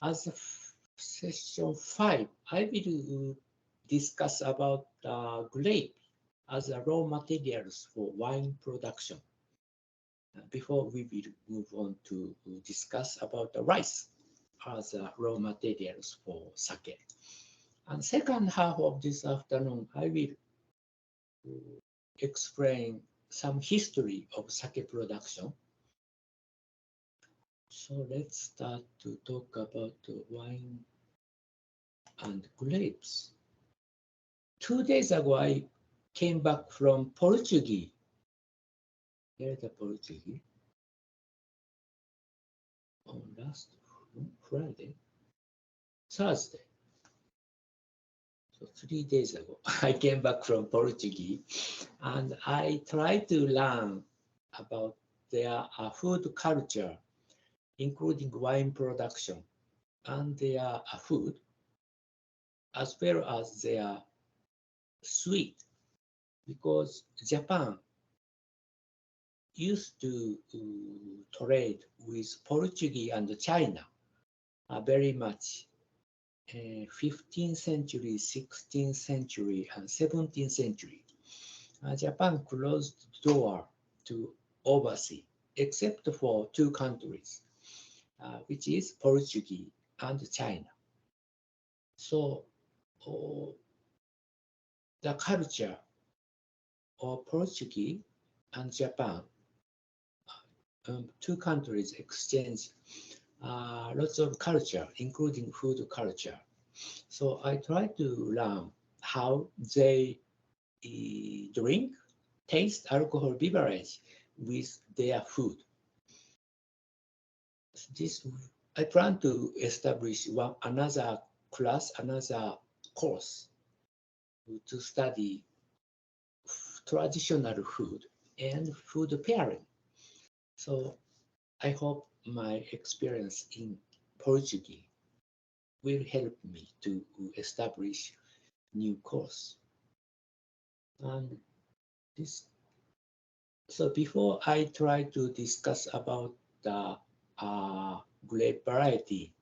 As session 5, I will discuss about grape as a raw materials for wine production. Before we will move on to discuss about the rice as raw materials for sake. And second half of this afternoon, I will explain some history of sake production. So let's start to talk about wine and grapes. 2 days ago, I came back from Portuguese. Here's the Portuguese. On last Friday, Thursday. So 3 days ago, I came back from Portuguese, and I tried to learn about their food culture, including wine production and their food, as well as their sweet, because Japan used to trade with Portuguese and China very much. 15th century, 16th century, and 17th century. Japan closed the door to overseas, except for two countries, which is Portuguese and China. So the culture of Portuguese and Japan, two countries exchange lots of culture, including food culture. So I try to learn how they drink, taste alcohol beverage with their food. This I plan to establish another class, another course to study traditional food and food pairing. So I hope my experience in Portuguese will help me to establish new course. And this, so before I try to discuss about the grape variety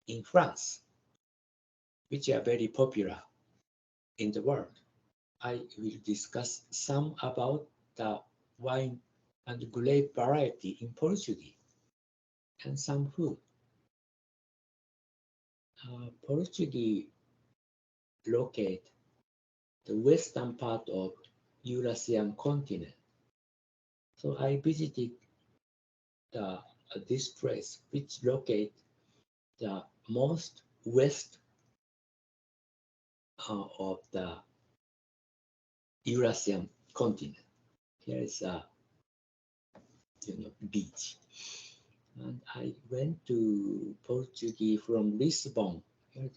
in France, which are very popular in the world, I will discuss some about the wine and grape variety in Portuguese and some food. Portuguese locate the western part of Eurasian continent. So I visited this place, which locate the most west of the Eurasian continent. Here is a beach, and I went to Portuguese from Lisbon. Here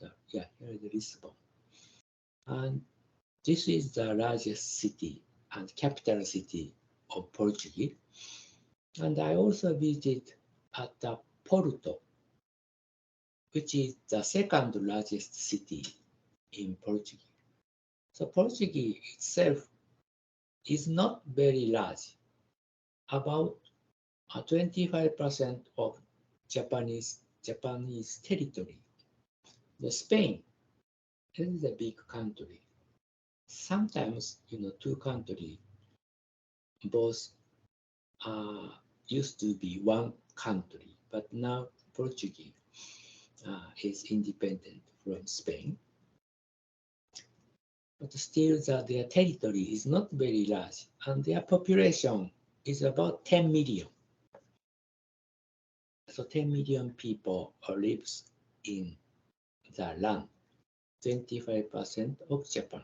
is Lisbon, and this is the largest city and capital city of Portuguese. And I also visited at the Porto, which is the second largest city in Portuguese. So Portuguese itself is not very large, about 25% of Japanese territory. The Spain is a big country. Sometimes, two countries both used to be one country, but now Portuguese is independent from Spain. But still, their territory is not very large, and their population is about 10 million. So 10 million people lives in the land, 25% of Japan.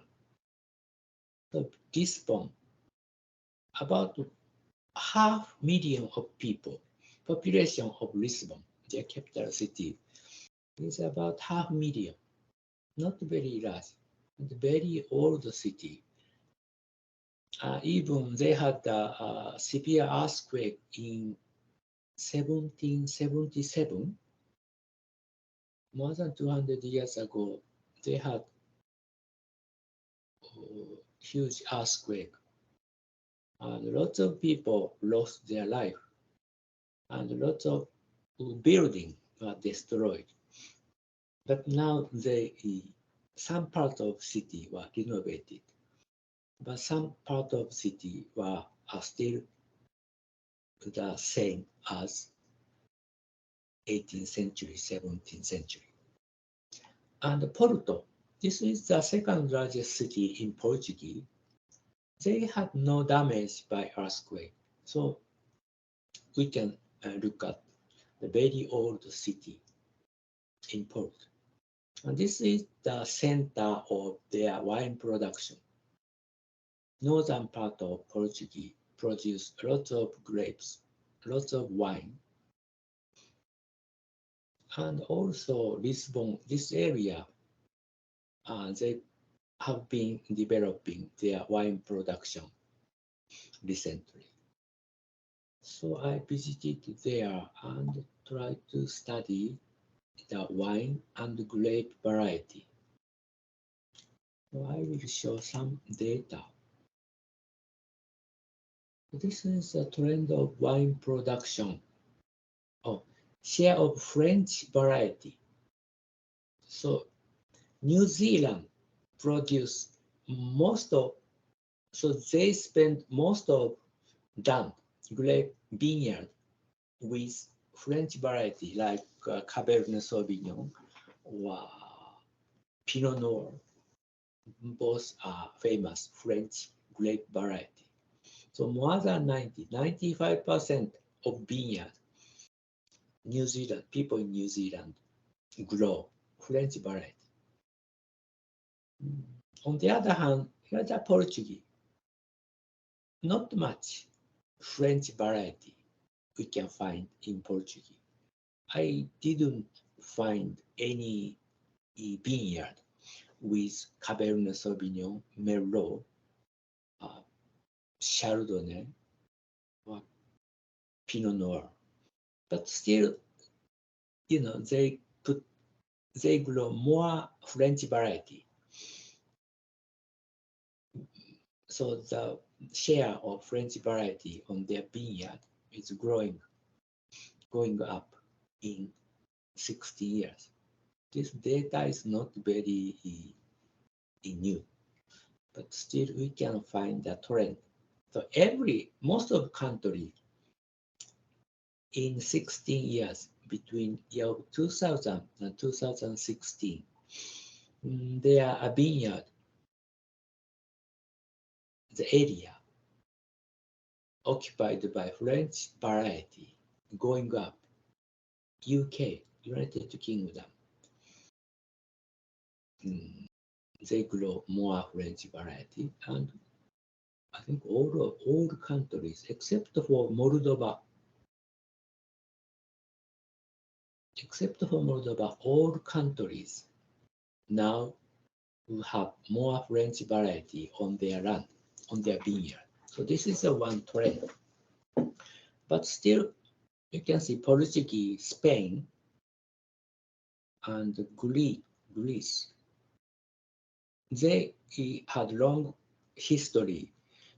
So Lisbon, about 500,000 of people, population of Lisbon, their capital city, is about 500,000, not very large, and very old city. Even they had a severe earthquake in 1777, more than 200 years ago. They had a huge earthquake, and lots of people lost their life, and lots of buildings were destroyed. But now some part of city were renovated, but some part of city are still the same as 18th century, 17th century. And Porto, this is the second largest city in Portugal. They had no damage by earthquake. So we can look at the very old city in Porto. And this is the center of their wine production. Northern part of Portugal produce lots of grapes, lots of wine. And also Lisbon, this area, they have been developing their wine production recently. So I visited there and tried to study the wine and grape variety. So I will show some data. This is the trend of wine production. Oh, share of French variety. So New Zealand produce most of, so they spend most of land, grape vineyard with French variety like Cabernet Sauvignon or Pinot Noir. Both are famous French grape variety. So more than 95% of vineyard, New Zealand, people in New Zealand grow French variety. On the other hand, here's a Portuguese. Not much French variety we can find in Portuguese. I didn't find any vineyard with Cabernet Sauvignon, Merlot, Chardonnay, or Pinot Noir. But still, they grow more French variety. So the share of French variety on their vineyard is going up in 60 years. This data is not very new, but still we can find the trend. So most of country in 16 years between year 2000 and 2016, there are vineyard, the area occupied by French variety going up. UK, United Kingdom, they grow more French variety, and I think all countries except for Moldova, all countries now have more French variety on their land, on their vineyard. So this is a one trend. But still, you can see Portugal, Spain, and Greece. They had long history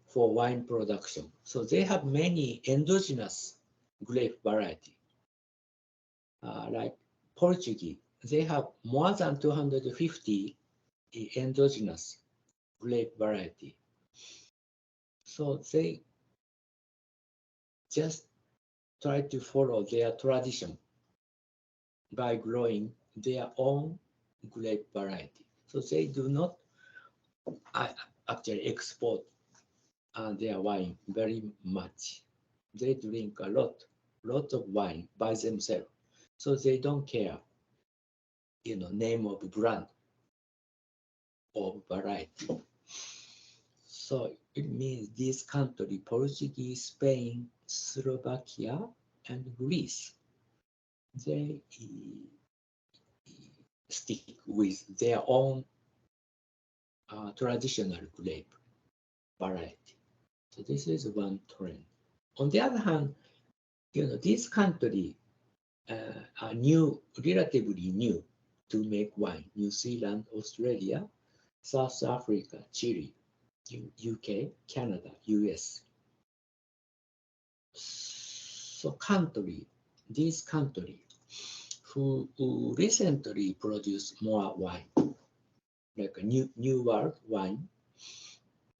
for wine production. So they have many endogenous grape variety. Like Portugal, they have more than 250 endogenous grape variety. So they just try to follow their tradition by growing their own grape variety. So they do not actually export their wine very much. They drink a lot of wine by themselves. So they don't care, name of brand or variety. So it means this country, Portugal, Spain, Slovakia, and Greece, they stick with their own traditional grape variety. So this is one trend. On the other hand, this country are relatively new to make wine. New Zealand, Australia, South Africa, Chile, UK, Canada, US. So this country, who recently produced more wine, like a new world wine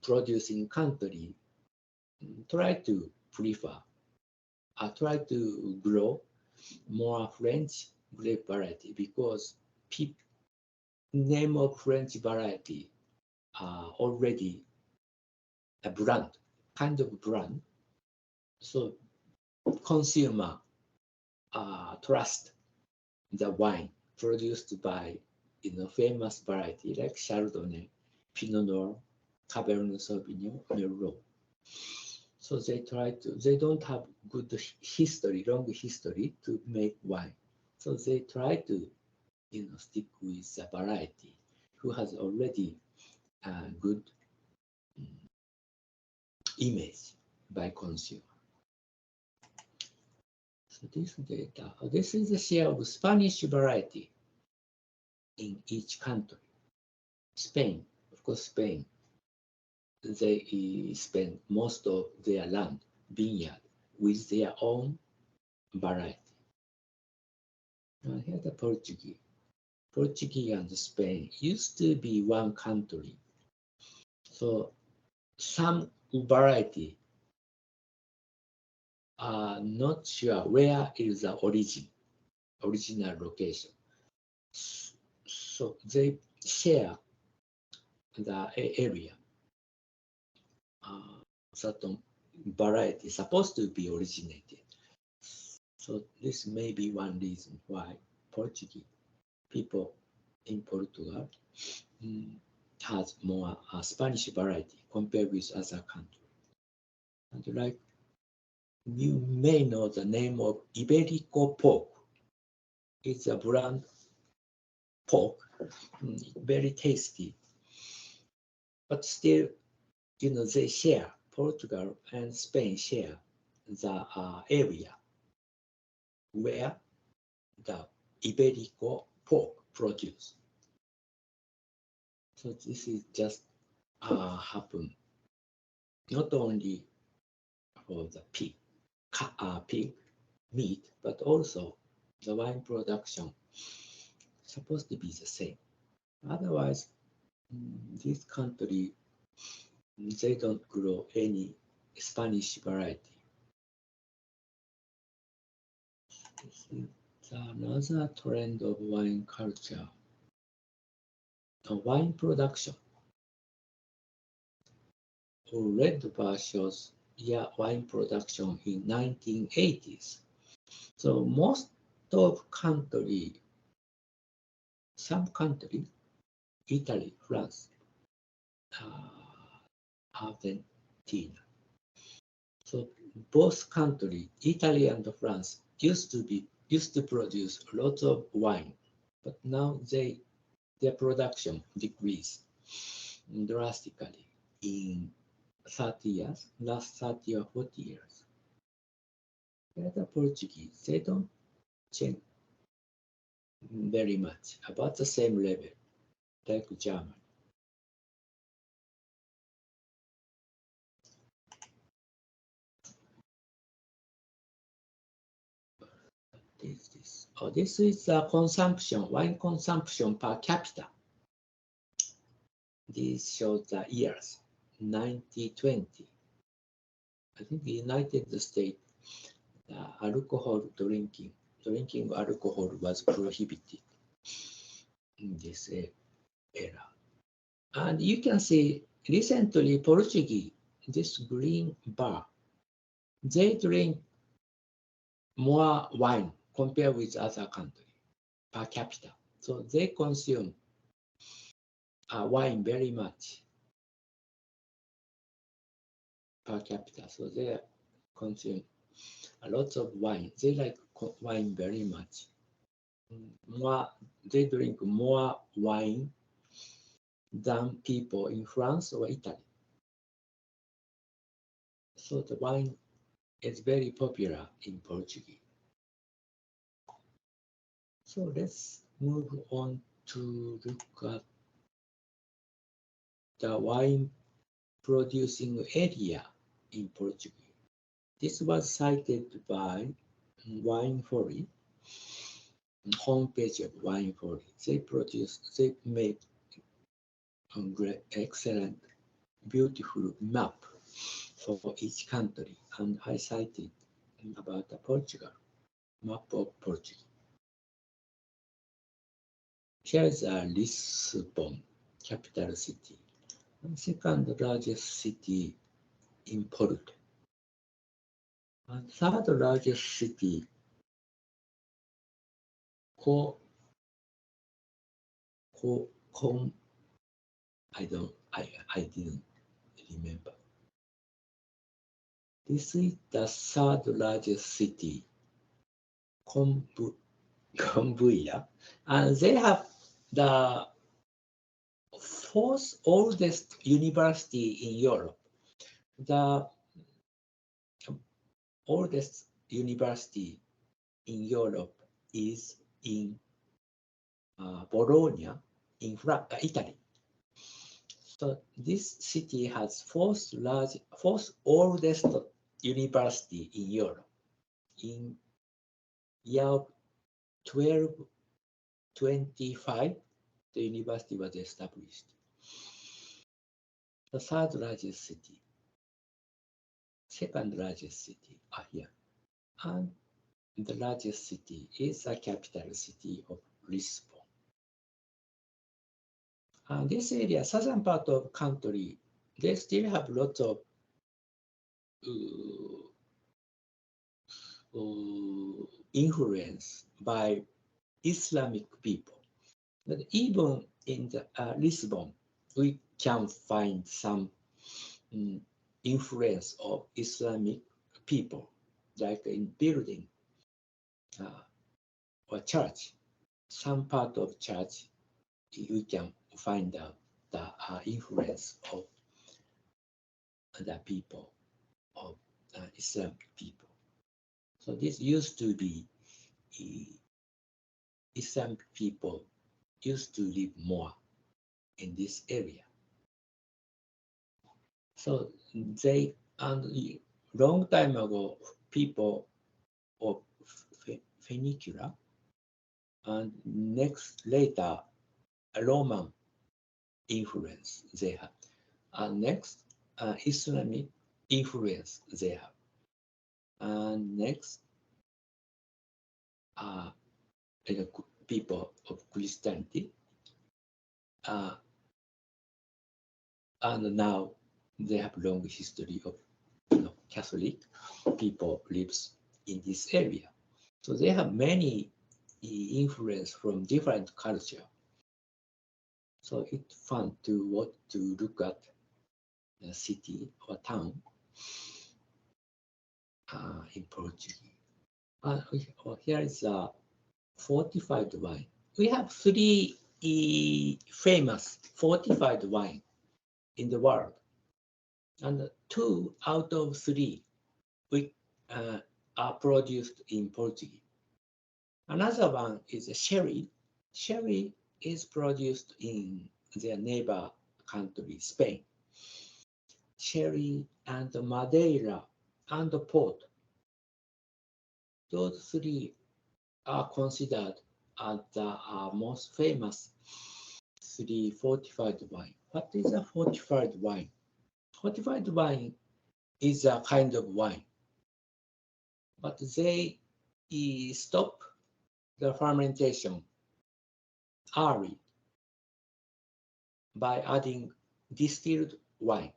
producing country, try to try to grow more French grape variety, because name of French variety are already a brand, kind of brand. So consumer trust the wine produced by famous variety like Chardonnay, Pinot Noir, Cabernet Sauvignon, Merlot. So they don't have good history, long history to make wine. So they try to, stick with the variety who has already a good image by consumer. So this data, this is the share of Spanish variety in each country. Spain, of course, Spain, they spend most of their land, vineyard, with their own variety. Now here's the Portuguese. Portuguese and Spain used to be one country. So some variety are not sure where is the original location. So they share the area. Certain variety supposed to be originated. So this may be one reason why Portuguese people in Portugal has more Spanish variety compared with other countries. And like you may know the name of Iberico pork. It's a brand pork, very tasty. But still, they share, Portugal and Spain share the area where the Iberico pork produced. So this is just happen not only for the pig meat, but also the wine production supposed to be the same. Otherwise, this country, they don't grow any Spanish variety. This is another trend of wine culture. The wine production. Red bar shows wine production in 1980s. So most of some country, Italy, France, Argentina. So both countries, Italy and France, used to produce lots of wine, but now their production decreased drastically in 30 years, last 30 or 40 years. The Portuguese, they don't change very much, about the same level, like German. This is the wine consumption per capita. This shows the years, 1920. I think the United States, alcohol drinking alcohol was prohibited in this era. And you can see recently Portuguese, this green bar, they drink more wine compared with other countries per capita. So they consume wine very much per capita. So they consume a lot of wine. They like wine very much. They drink more wine than people in France or Italy. So the wine is very popular in Portugal. So let's move on to look at the wine producing area in Portugal. This was cited by Wine Folly. homepage of Wine Folly. They make a great, excellent, beautiful map for each country, and I cited about Portugal, map of Portugal. Here is Lisbon, capital city, and second largest city in Porto. And third largest city, I didn't remember. This is the third largest city, Kombuya, and they have the fourth oldest university in Europe. The oldest university in Europe is in Bologna, in Italy. So this city has fourth oldest university in Europe. In year 1225, the university was established. The third largest city, second largest city are here. And the largest city is the capital city of Lisbon. And this area, southern part of country, they still have lots of influence by Islamic people. But even in the Lisbon, we can find some influence of Islamic people, like in building or church. Some part of church, we can find out the influence of the people, of Islamic people. So this used to be Islamic people used to live more in this area. So they, and long time ago, people of Phoenicia, and later Roman influence they have, and next Islamic influence they have, and next people of Christianity, and now they have long history of Catholic people lives in this area. So they have many influence from different culture. So it's fun to look at the city or town in Portugal. Here is a fortified wine. We have 3 famous fortified wine in the world, and 2 out of 3 are produced in Portugal. Another one is sherry. Sherry is produced in their neighbor country, Spain. Sherry and Madeira and port. Those 3 are considered as the most famous 3 fortified wine. What is a fortified wine? Fortified wine is a kind of wine, but they stop the fermentation early by adding distilled wine,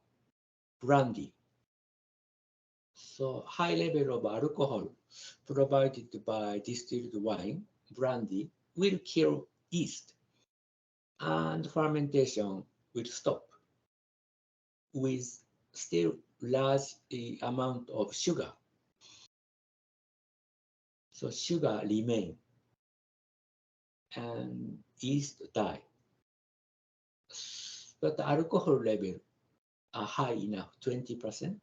brandy. So high level of alcohol provided by distilled wine, brandy, will kill yeast, and fermentation will stop with still large amount of sugar. So sugar remain and yeast die. But the alcohol level are high enough, 20%,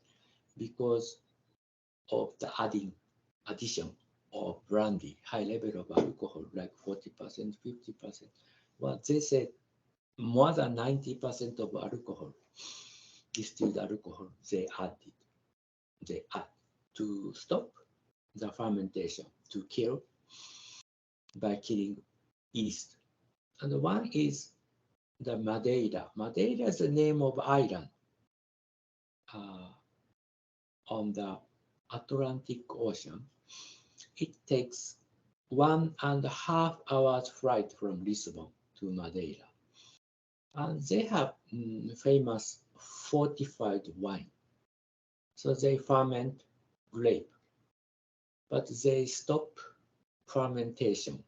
because of the addition of brandy, high level of alcohol, like 40%, 50%. Well, they said more than 90% of alcohol, distilled alcohol, they add to stop the fermentation, to kill by killing yeast. And one is the Madeira. Madeira is the name of island uh, on the Atlantic Ocean. It takes 1.5 hours flight from Lisbon to Madeira. And they have famous fortified wine. So they ferment grape, but they stop fermentation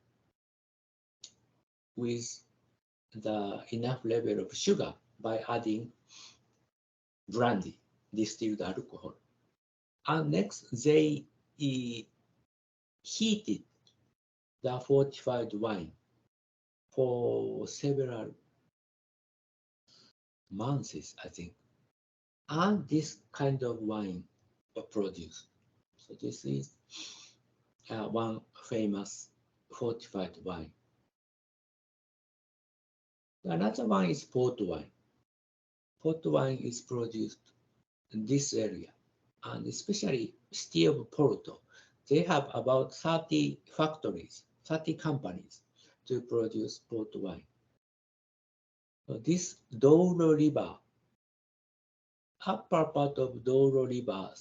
with the enough level of sugar by adding brandy, distilled alcohol. And next, they heated the fortified wine for several months, I think. And this kind of wine was produced. So this is one famous fortified wine. Another one is port wine. Port wine is produced in this area, and especially city of Porto. They have about 30 factories, 30 companies to produce port wine. So this Douro River, upper part of Douro River,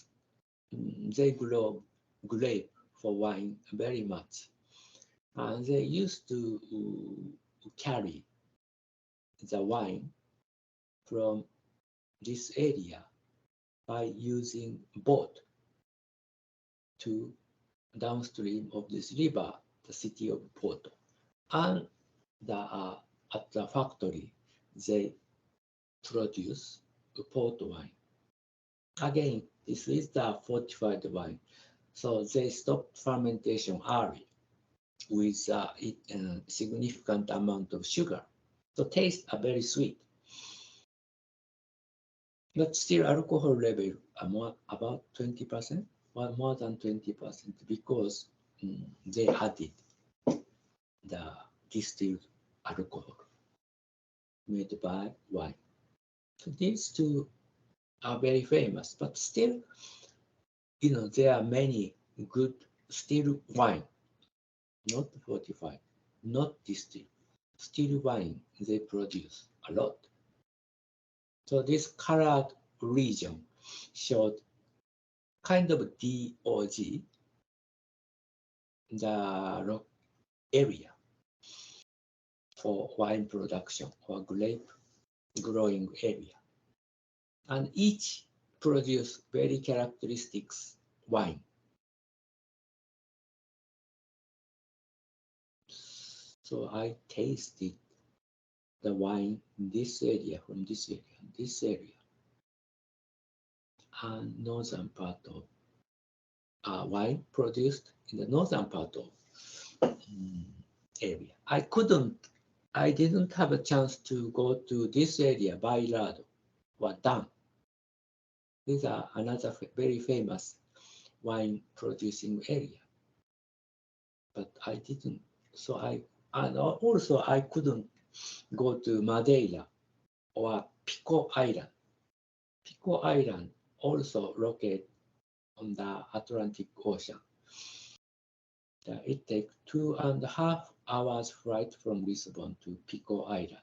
they grow grape for wine very much. And they used to carry the wine from this area by using boat to downstream of this river, the city of Porto. And at the factory, they produce port wine. Again, this is the fortified wine. So they stopped fermentation early with a significant amount of sugar. So tastes are very sweet. But still alcohol level are more, about 20%, or more than 20%, because they added the distilled alcohol made by wine. So these two are very famous, but still, there are many good still wine, not fortified, not distilled. Still wine they produce a lot. So this colored region showed kind of DOG, the area for wine production or grape growing area. And each produce very characteristics wine. So I tasted the wine in this area, from this area, and northern part of wine produced in the northern part of area. I didn't have a chance to go to this area, Bailado or Dam. These are another very famous wine producing area. But I didn't, and also I couldn't go to Madeira or Pico Island. Pico Island also located on the Atlantic Ocean. It takes 2.5 hours flight from Lisbon to Pico Island.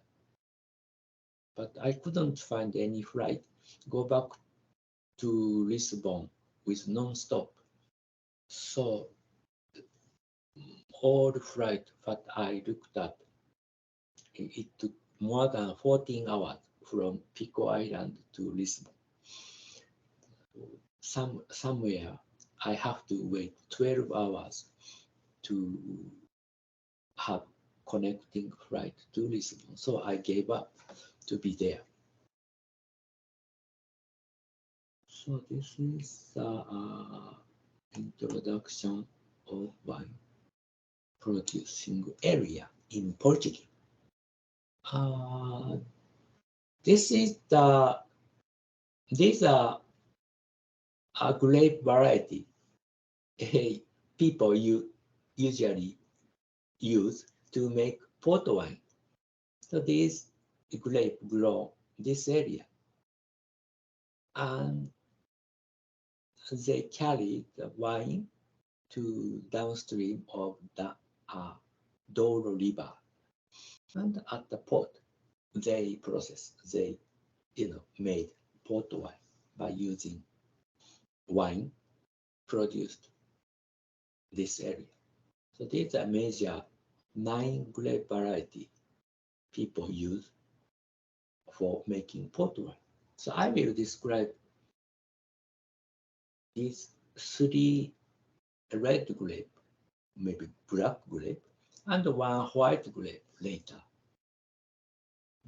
But I couldn't find any flight go back to Lisbon with non-stop. So all flight that I looked at, it took more than 14 hours from Pico Island to Lisbon. Somewhere I have to wait 12 hours to have connecting flight to Lisbon. So I gave up to be there. So this is the introduction of wine producing area in Portugal. These are a grape variety people usually use to make port wine. So these grape grow this area, and they carry the wine to downstream of the Douro River. And at the port, they made port wine by using wine produced this area. So these are major 9 grape variety people use for making port wine. So I will describe these 3 red grape, maybe black grape, and 1 white grape later.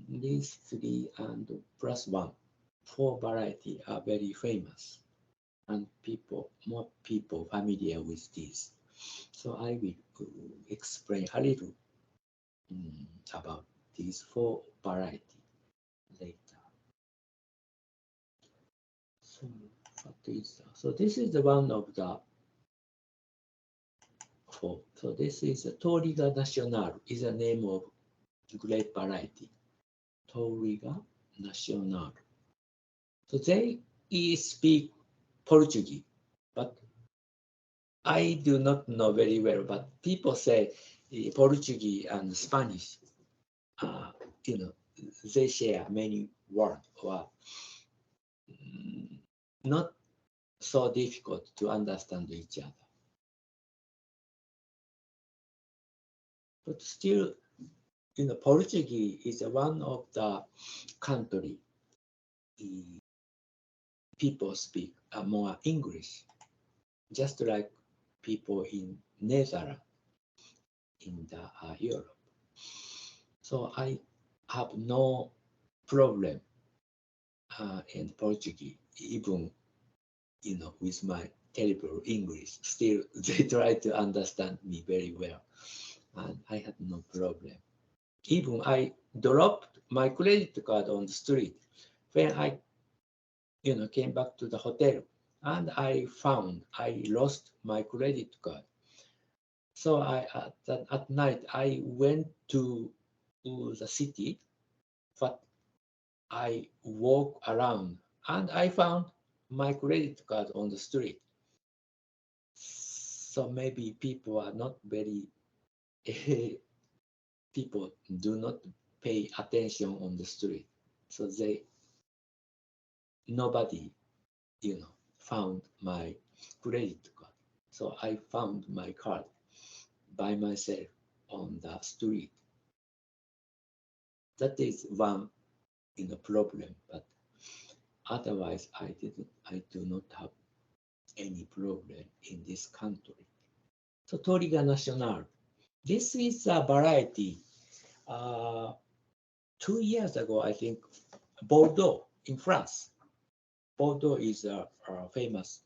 These 3 and plus 1, 4 variety are very famous, and more people familiar with these. So I will explain a little about these 4 variety later. So what is that? So this is the one of the 4. So this is a Toriga Nacional, is the name of grape variety. Toriga Nacional. So they speak Portuguese, but I do not know very well. But people say Portuguese and Spanish, they share many words, or not so difficult to understand each other. But still, Portuguese is one of the country people speak more English, just like people in Netherlands, in the Europe. So I have no problem in Portuguese, even with my terrible English. Still, they try to understand me very well, and I had no problem. Even I dropped my credit card on the street when I came back to the hotel, and I found I lost my credit card. So at night I went to the city, but I walked around and I found my credit card on the street. So maybe people are not very people do not pay attention on the street. So nobody found my credit card. So I found my card by myself on the street. That is one problem, but otherwise I do not have any problem in this country. So Toriga Nacional, this is a variety. 2 years ago, I think, Bordeaux in France. Bordeaux is a famous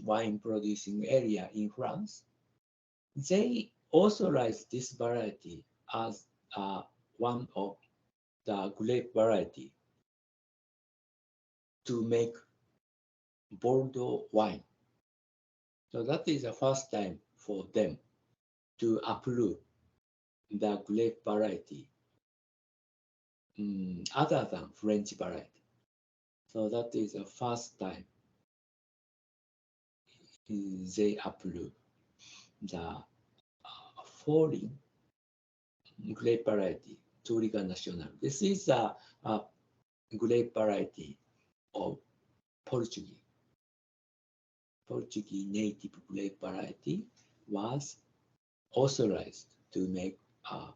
wine producing area in France. They authorized this variety as one of the grape variety to make Bordeaux wine. So that is the first time for them to approve the grape variety other than French variety. So that is the first time they approve the foreign grape variety, Toriga Nacional. This is a grape variety of Portuguese. Portuguese native grape variety was authorized to make a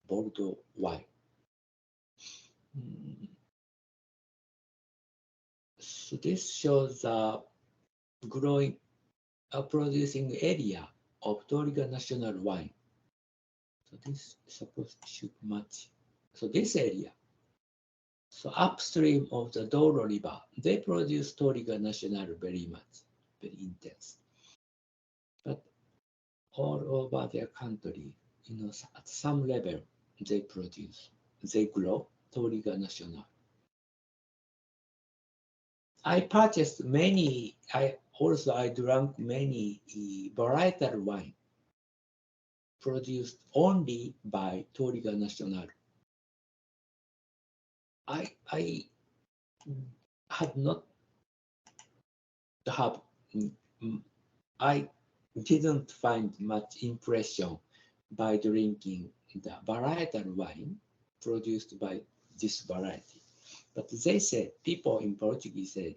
Bordeaux wine. So this shows the growing, producing area of Toriga Nacional wine. So this should match. So this area, so upstream of the Douro River, they produce Toriga Nacional very much, very intense. But all over their country, at some level, they grow Toriga Nacional. I purchased many, I drank many varietal wine produced only by Toriga Nacional. I had not have, I didn't find much impression by drinking the varietal wine produced by this variety. But they said, people in Portuguese said,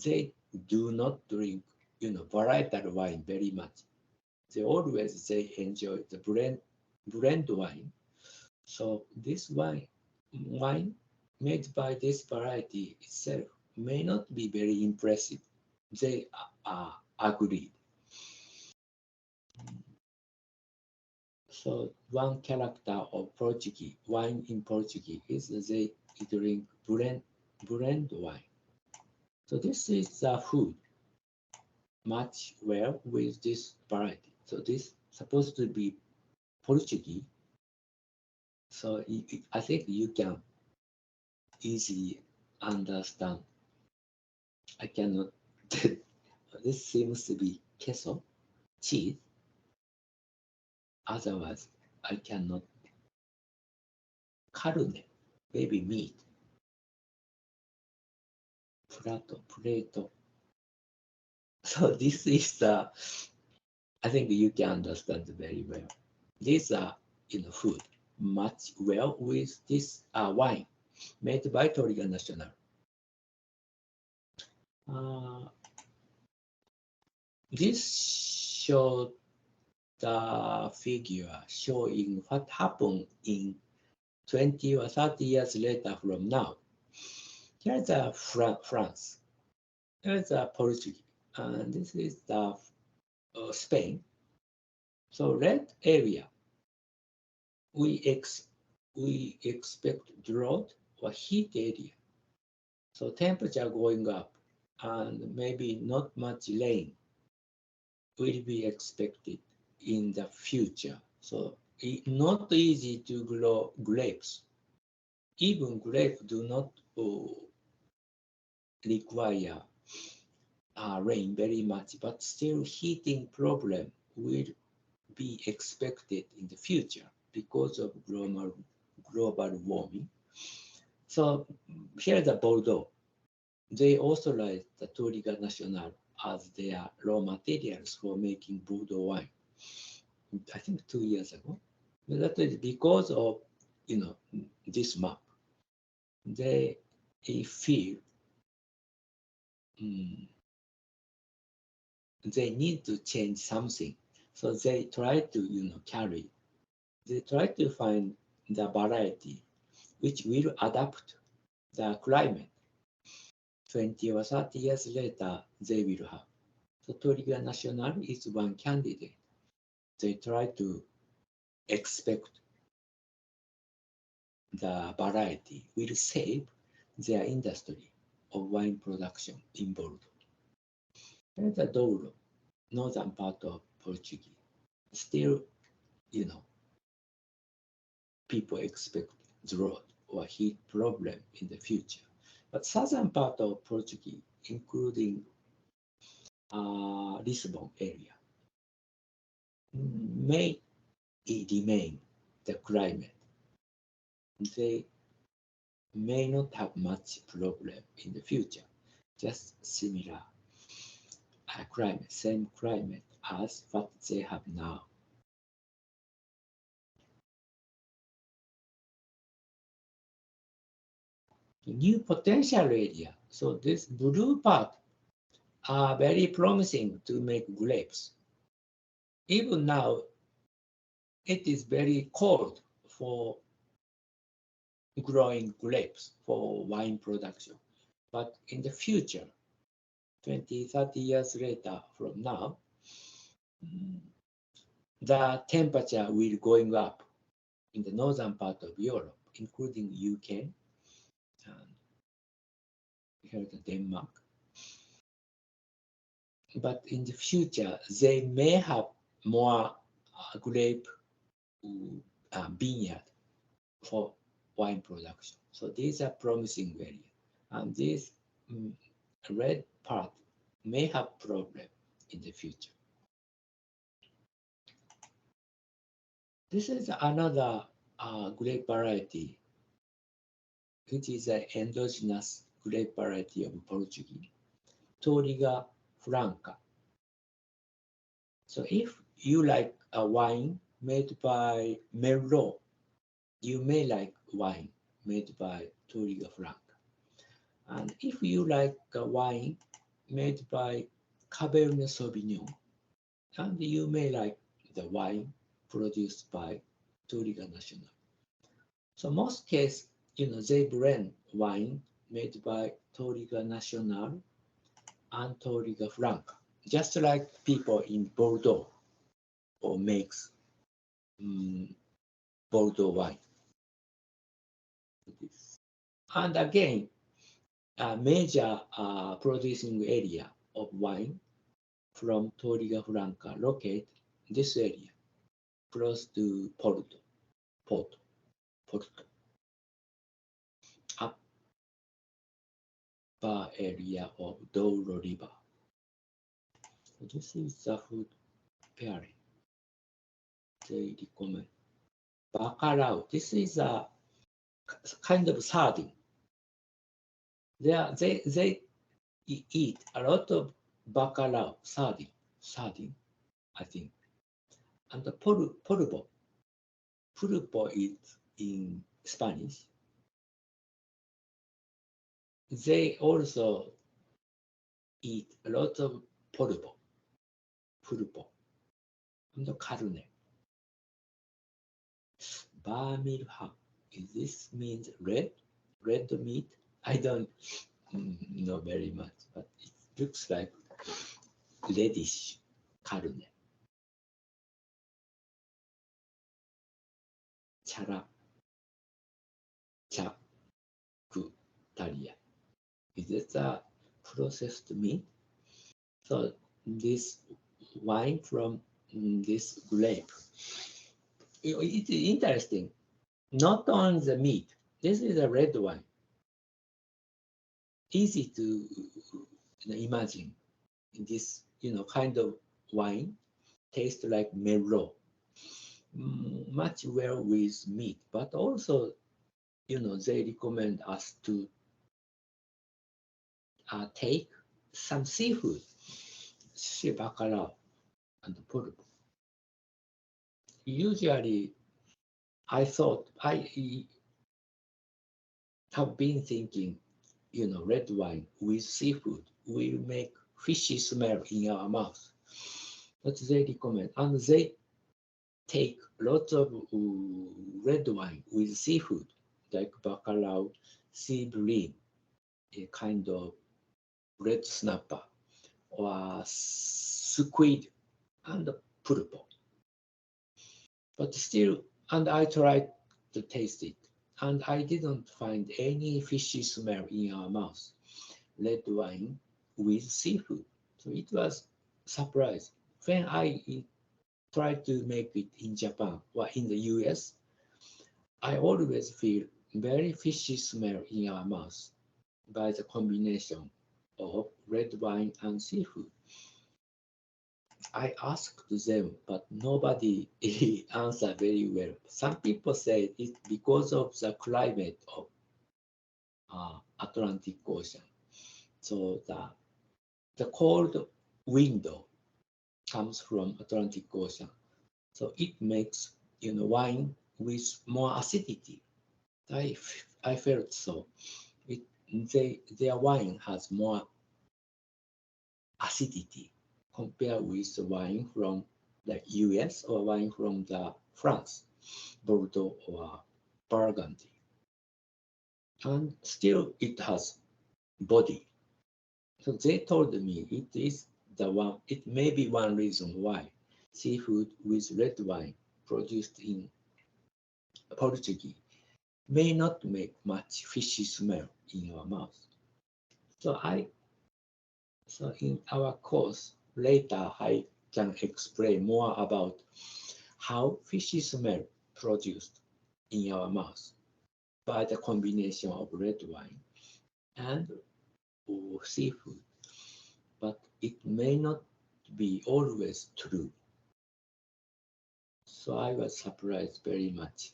they do not drink, varietal wine very much. They enjoy the blend wine. So this wine made by this variety itself may not be very impressive. They agreed. So one character of Portuguese wine in Portuguese is they drink blend wine. So this is the food match well with this variety. So this supposed to be Portuguese. So I think you can easily understand. I cannot. This seems to be queso, cheese. Otherwise, I cannot. Carne, baby meat. Plato. So this is the. I think you can understand very well. These are food match well with this wine made by Toriga National. This showed the figure showing what happened in 20 or 30 years later from now. Here's France. Here's Portugal. And this is the Spain. So red area, we expect drought or heat area. So temperature going up and maybe not much rain will be expected in the future. So it's not easy to grow grapes. Even grapes do not require rain very much, but still heating problem will be expected in the future because of global warming. So here's the Bordeaux. They authorized the Toriga National as their raw materials for making Bordeaux wine. I think 2 years ago. That is because of this map. They feel they need to change something. So they try to they try to find the variety which will adapt the climate. 20 or 30 years later, they will have. So Toriga National is one candidate. They try to expect the variety will save their industry of wine production in Bordeaux. And the Douro, northern part of Portugal, still, people expect drought or heat problem in the future. But southern part of Portugal, including Lisbon area, may remain the climate. They may not have much problem in the future, just similar climate, same climate as what they have now. New potential area. So this blue part are very promising to make grapes. Even now, it is very cold for growing grapes for wine production. But in the future, 20, 30 years later from now, the temperature will going up in the northern part of Europe, including UK and here the Denmark. But in the future, they may have more grape vineyard for wine production. So these are promising areas. And this red part may have problem in the future. This is another grape variety, which is an endogenous grape variety of Portugal, Toriga Franca. So if you like a wine made by Merlot, you may like wine made by Touriga Franc. And if you like a wine made by Cabernet Sauvignon, and you may like the wine produced by Touriga National. So most cases, they blend wine made by Touriga National and Touriga Franca, just like people in Bordeaux or makes Bordeaux wine. And again, a major producing area of wine from Touriga Franca located this area, close to Porto, upper area of Douro River. So this is the food pairing they recommend. Bacalhau, this is a kind of sardine. They eat a lot of bacalhau, sardine, I think. And the pulpo is in Spanish. They also eat a lot of pulpo, and the carne. Bamilha, is this means red meat? I don't know very much, but it looks like reddish carne. Charcutaria. Is it a processed meat? So this wine from this grape, it is interesting. Not on the meat. This is a red wine. Easy to imagine this, kind of wine tastes like Merlot. Much well with meat, but also, they recommend us to take some seafood, bacalhau and pulpo. Usually, I have been thinking, red wine with seafood will make fishy smell in our mouth. But they recommend, and they take lots of red wine with seafood, like bacalhau, sea bream, a kind of red snapper, or squid, and pulpo. But still, and I tried to taste it, and I didn't find any fishy smell in our mouth. Red wine with seafood. So it was surprise. When I tried to make it in Japan or in the US, I always feel very fishy smell in our mouth by the combination of red wine and seafood. I asked them, but nobody answered very well. Some people say it's because of the climate of Atlantic Ocean. So the cold window comes from Atlantic Ocean. So it makes wine with more acidity. I felt so. Their wine has more acidity compared with the wine from the US or wine from the France, Bordeaux or Burgundy. And still it has body. So they told me it may be one reason why seafood with red wine produced in Portuguese may not make much fishy smell in your mouth. So in our course later I can explain more about how fishy smell produced in our mouth by the combination of red wine and seafood. But it may not be always true. So I was surprised very much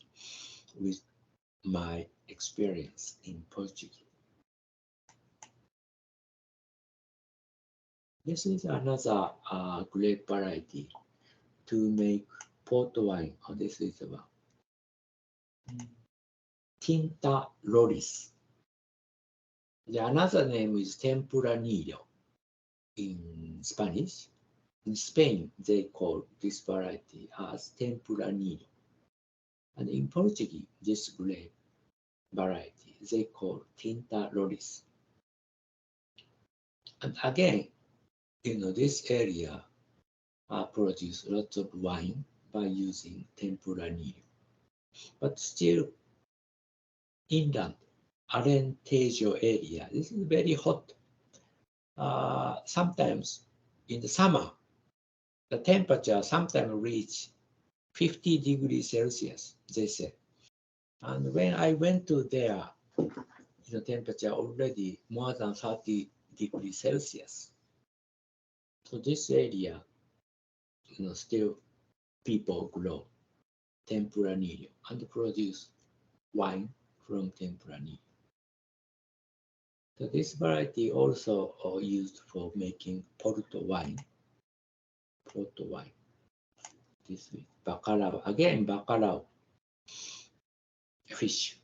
with my experience in Portugal. This is another grape variety, to make port wine. Oh, this is one. Tinta Loris. The another name is Tempranillo in Spanish. In Spain, they call this variety as Tempranillo. And in Portuguese, this grape variety, they call Tinta Loris. And again, this area produce lots of wine by using Tempranillo. But still, inland, Alentejo area, this is very hot. Sometimes in the summer, the temperature sometimes reach 50 degrees Celsius, they say. And when I went to there, the temperature already more than 30 degrees Celsius. So this area, still people grow Tempranillo and produce wine from Tempranillo. So this variety also used for making Porto wine. Porto wine. This is bacalao. Again, bacalao. Fish.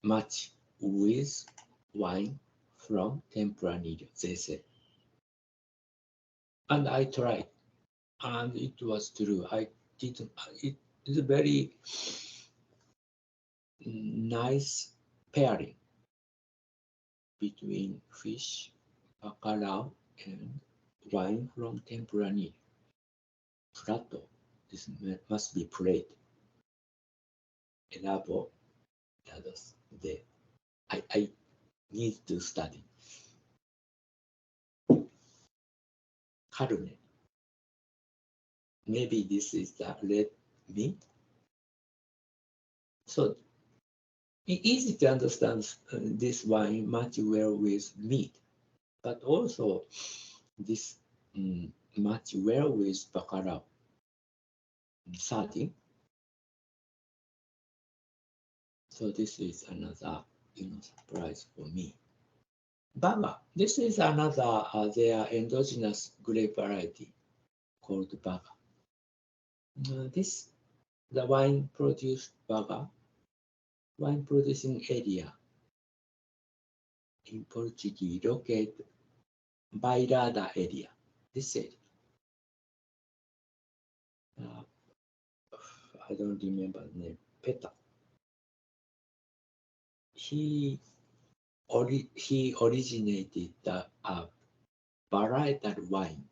Match with wine from Tempranillo, they say. And I tried, and it was true. I didn't. It is a very nice pairing between fish, bacalao, and wine from Tempranillo. Plato. This must be plate. Elaborados. I need to study. Carne. Maybe this is the red meat. So it's easy to understand this wine match well with meat, but also this match well with bacalao. Sardine. So this is another surprise for me. Baga. This is another their endogenous grape variety called Baga. The wine produced Baga, wine producing area in Portuguese located Bairrada area. This area. I don't remember the name. Peta. He originated the varietal wine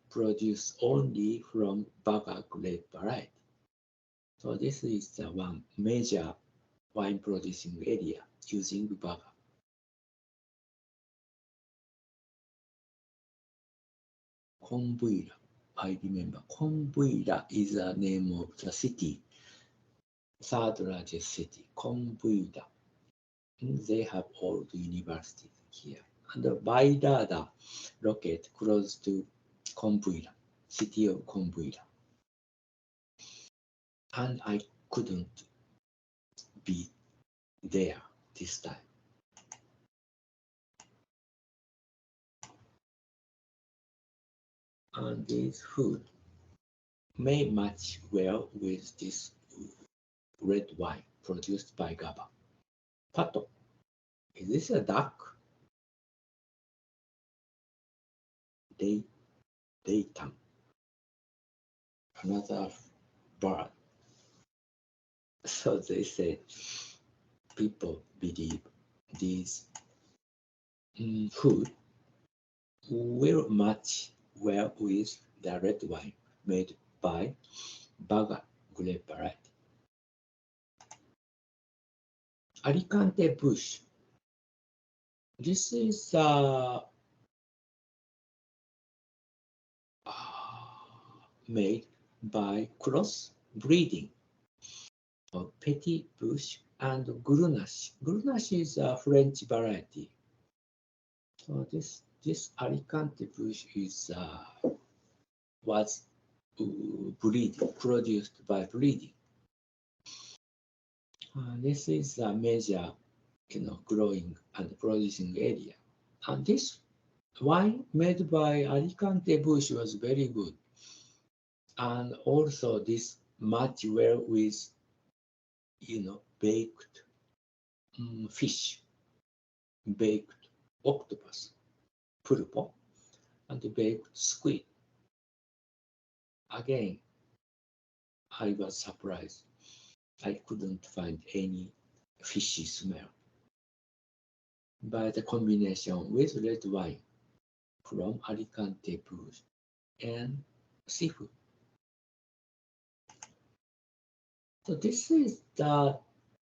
produced only from Baga grape variety. So this is the one major wine producing area using Baga. Conbuira, I remember. Conbuira is the name of the city, third largest city, Conbuira. They have all the universities here. And the Bairrada located close to Conbuira, city of Conbuira. And I couldn't be there this time. And this food may match well with this red wine produced by GABA. Pato. Is this a duck? Daytime. Another bird. So they say people believe these food will match well with the red wine made by Baga grape variety. Alicante bush. This is made by cross breeding of Petit Bush and Grenache. Grenache is a French variety. So this Alicante bush was produced by breeding. This is a major, growing and producing area. And this wine made by Alicante bush was very good. And also this match well with, baked fish, baked octopus, pulpo, and baked squid. Again, I was surprised. I couldn't find any fishy smell. But the combination with red wine from Alicante Bruges and seafood. So this is the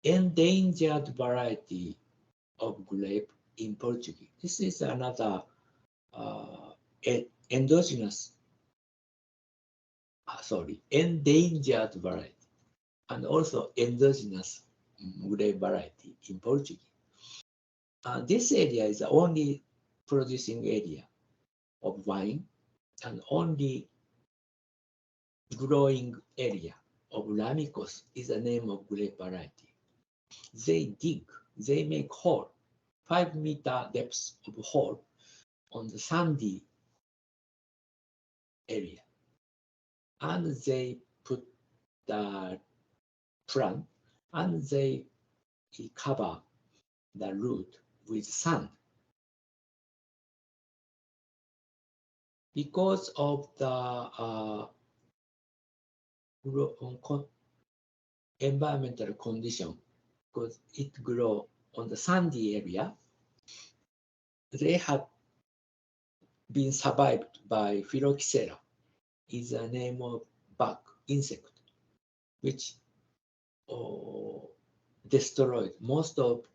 endangered variety of grape in Portuguese. This is another uh, endogenous, endangered variety, and also endogenous grape variety in Portuguese. This area is the only producing area of wine and only growing area of Lamicos is the name of grape variety. They dig, they make hole, 5 meter depth of hole on the sandy area. And they put the plant and they cover the root with sand. Because of the environmental condition, because it grow on the sandy area, they have been survived by Phylloxera, is the name of bug, insect, which destroyed most of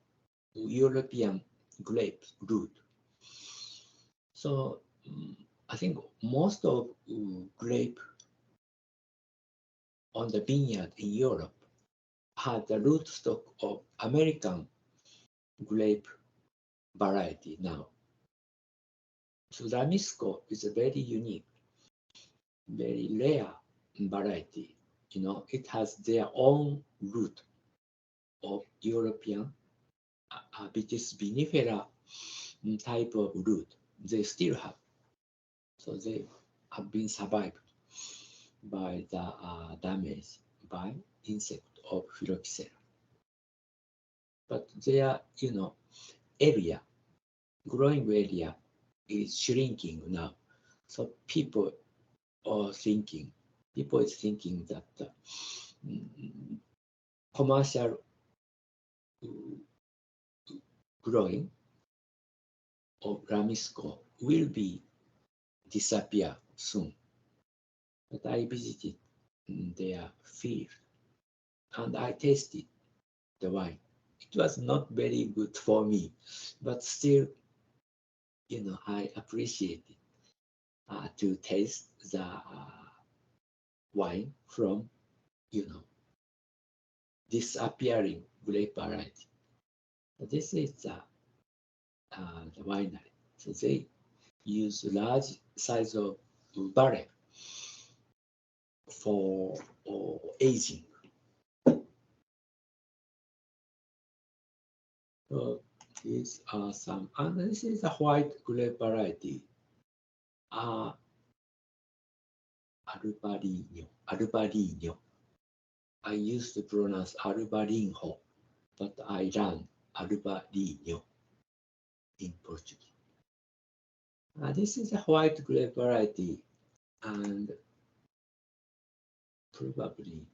European grape root. So I think most of grape on the vineyard in Europe had the rootstock of American grape variety now. So Ramisco is a very unique, very rare variety. It has their own root of European Vitis vinifera type of root. They still have. So they have been survived by the damage by insect of Phylloxera. But their, area, growing area is shrinking now. So people is thinking that commercial growing of Ramisco will be disappear soon. But I visited their field and I tasted the wine. It was not very good for me, but still, I appreciated to taste the wine from, disappearing grape variety. This is the winery. So they use large size of barrel for aging. So these are some, and this is a white grape variety. Albarino. I used to pronounce Albarinho, but I learned Albarino in Portuguese. This is a white grape variety, and probably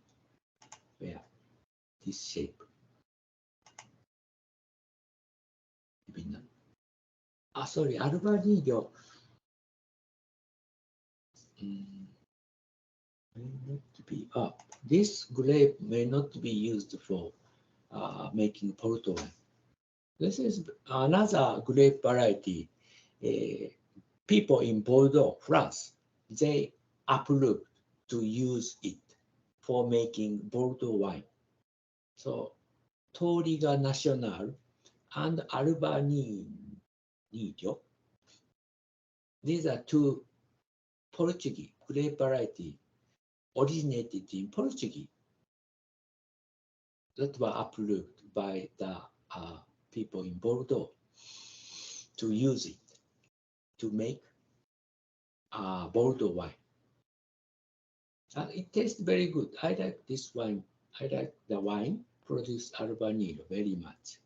this shape. Sorry, Albarino may not be up. This grape may not be used for making port wine. This is another grape variety. People in Bordeaux, France, they approved to use it for making Bordeaux wine. So Toriga National and Albarino, these are two Portuguese grape variety originated in Portuguese that were approved by the people in Bordeaux to use it to make Bordeaux wine. And it tastes very good. I like this wine. I like the wine produced Albanilo very much.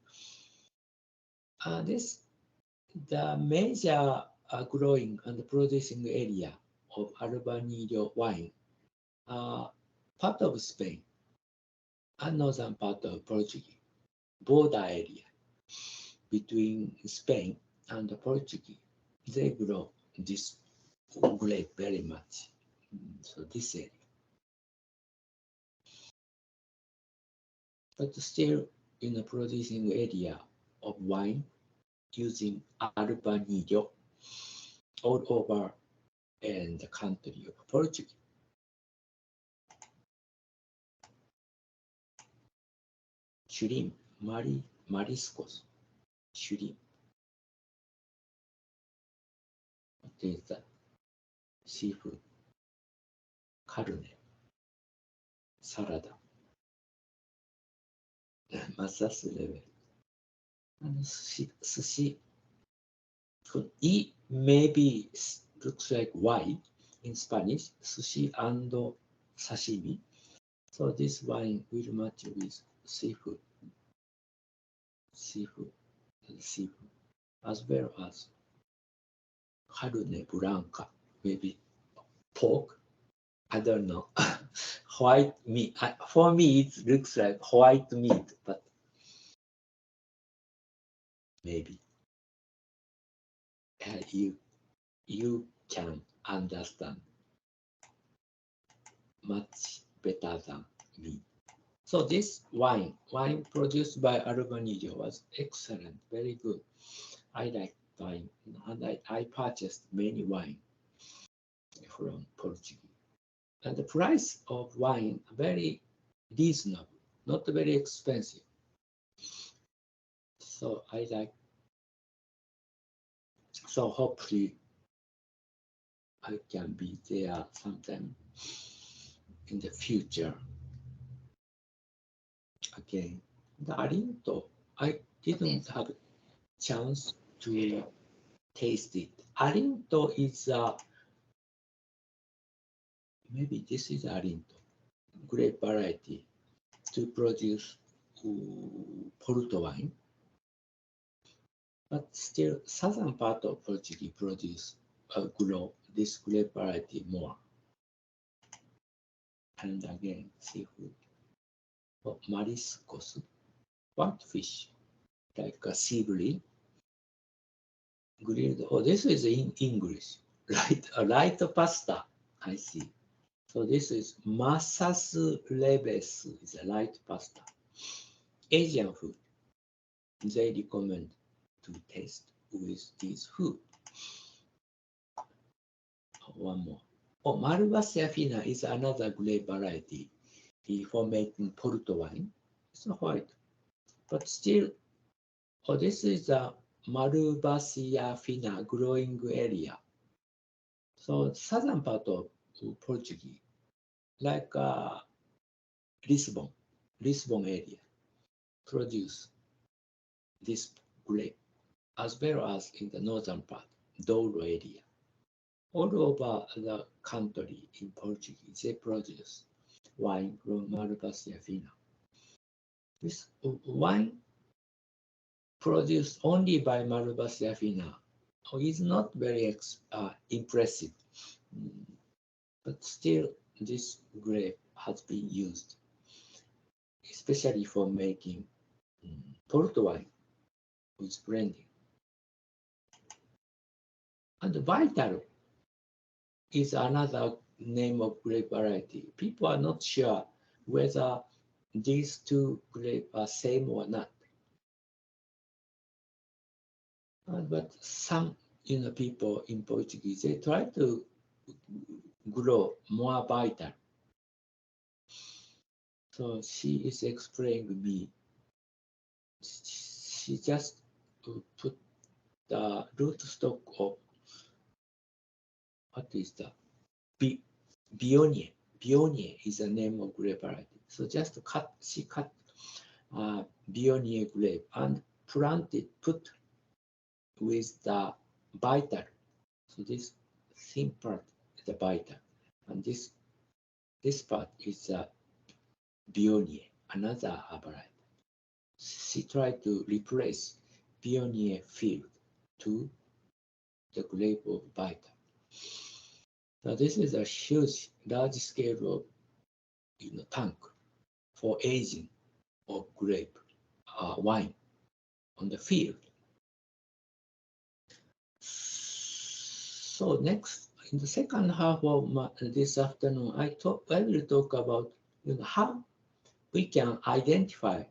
The major growing and producing area of Albanilo wine are part of Spain and northern part of Portugal, border area between Spain and Portugal. They grow this grape very much. So this area. But still in the producing area of wine using Albanilo all over in the country of Portugal. Shrimp, mariscos, shrimp. What is that? Seafood, carne, salad, massage level. And sushi could eat maybe looks like wine in Spanish, sushi and sashimi. So this wine will match with seafood, as well as carne blanca, maybe pork. I don't know. White meat. For me, it looks like white meat, but maybe you can understand much better than me. So this wine produced by Albanillo was excellent, very good. I like wine, and I purchased many wine from Portugal. And the price of wine very reasonable, not very expensive. So I like. So hopefully I can be there sometime in the future. Again, the Arinto, I didn't have a chance to taste it. Arinto is maybe this is Arinto, grape variety to produce Porto wine. But still, southern part of Portugal produce grow this grape variety more. And again, seafood. Mariscos, whitefish, like a seaweed, grilled. Oh, this is in English, right? A light pasta. I see. So this is massas leves, is a light pasta. Asian food. They recommend to taste with this food. One more. Oh, Malvasia fina is another grape variety for making Porto wine. It's not white, but still, oh, this is a Malvasia fina growing area. So southern part of Portugal, like Lisbon area, produce this grape, as well as in the northern part, Douro area. All over the country in Portugal, they produce wine from Malvasia fina. This wine produced only by Malvasia fina is not very impressive, but still this grape has been used, especially for making Porto wine with blending. And Vital is another name of grape variety. People are not sure whether these two grapes are same or not. But some people in Portugal, they try to grow more Vital. So she is explaining me. She just put the rootstock of what is that? Bionier. Bionier is the name of grape variety. So just she cut Bionier grape and put with the Vital. So this thin part is the Vital, and this This part is a Bionier, another variety. She tried to replace Bionier field to the grape of Vita. Now this is a huge, large scale of tank for aging of grape wine on the field. So next, in the second half of this afternoon, I will talk about how we can identify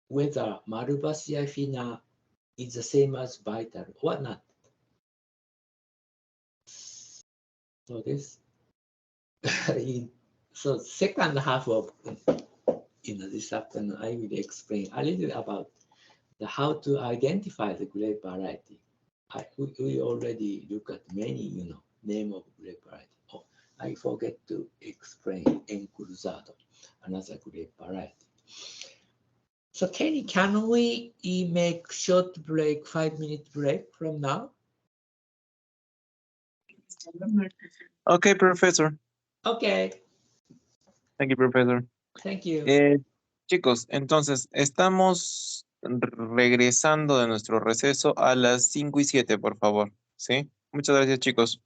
whether Malvasia fina is the same as Vital or not. So this, so second half of this afternoon, I will explain a little about how to identify the grape variety. We already look at many, name of grape variety. Oh, I forget to explain Encruzado, another grape variety. So Kenny, can we make short break, 5-minute break from now? Okay, Professor. Okay. Thank you, Professor. Thank you. Chicos, entonces estamos regresando de nuestro receso a las 5:07, por favor. ¿Sí? Muchas gracias, chicos.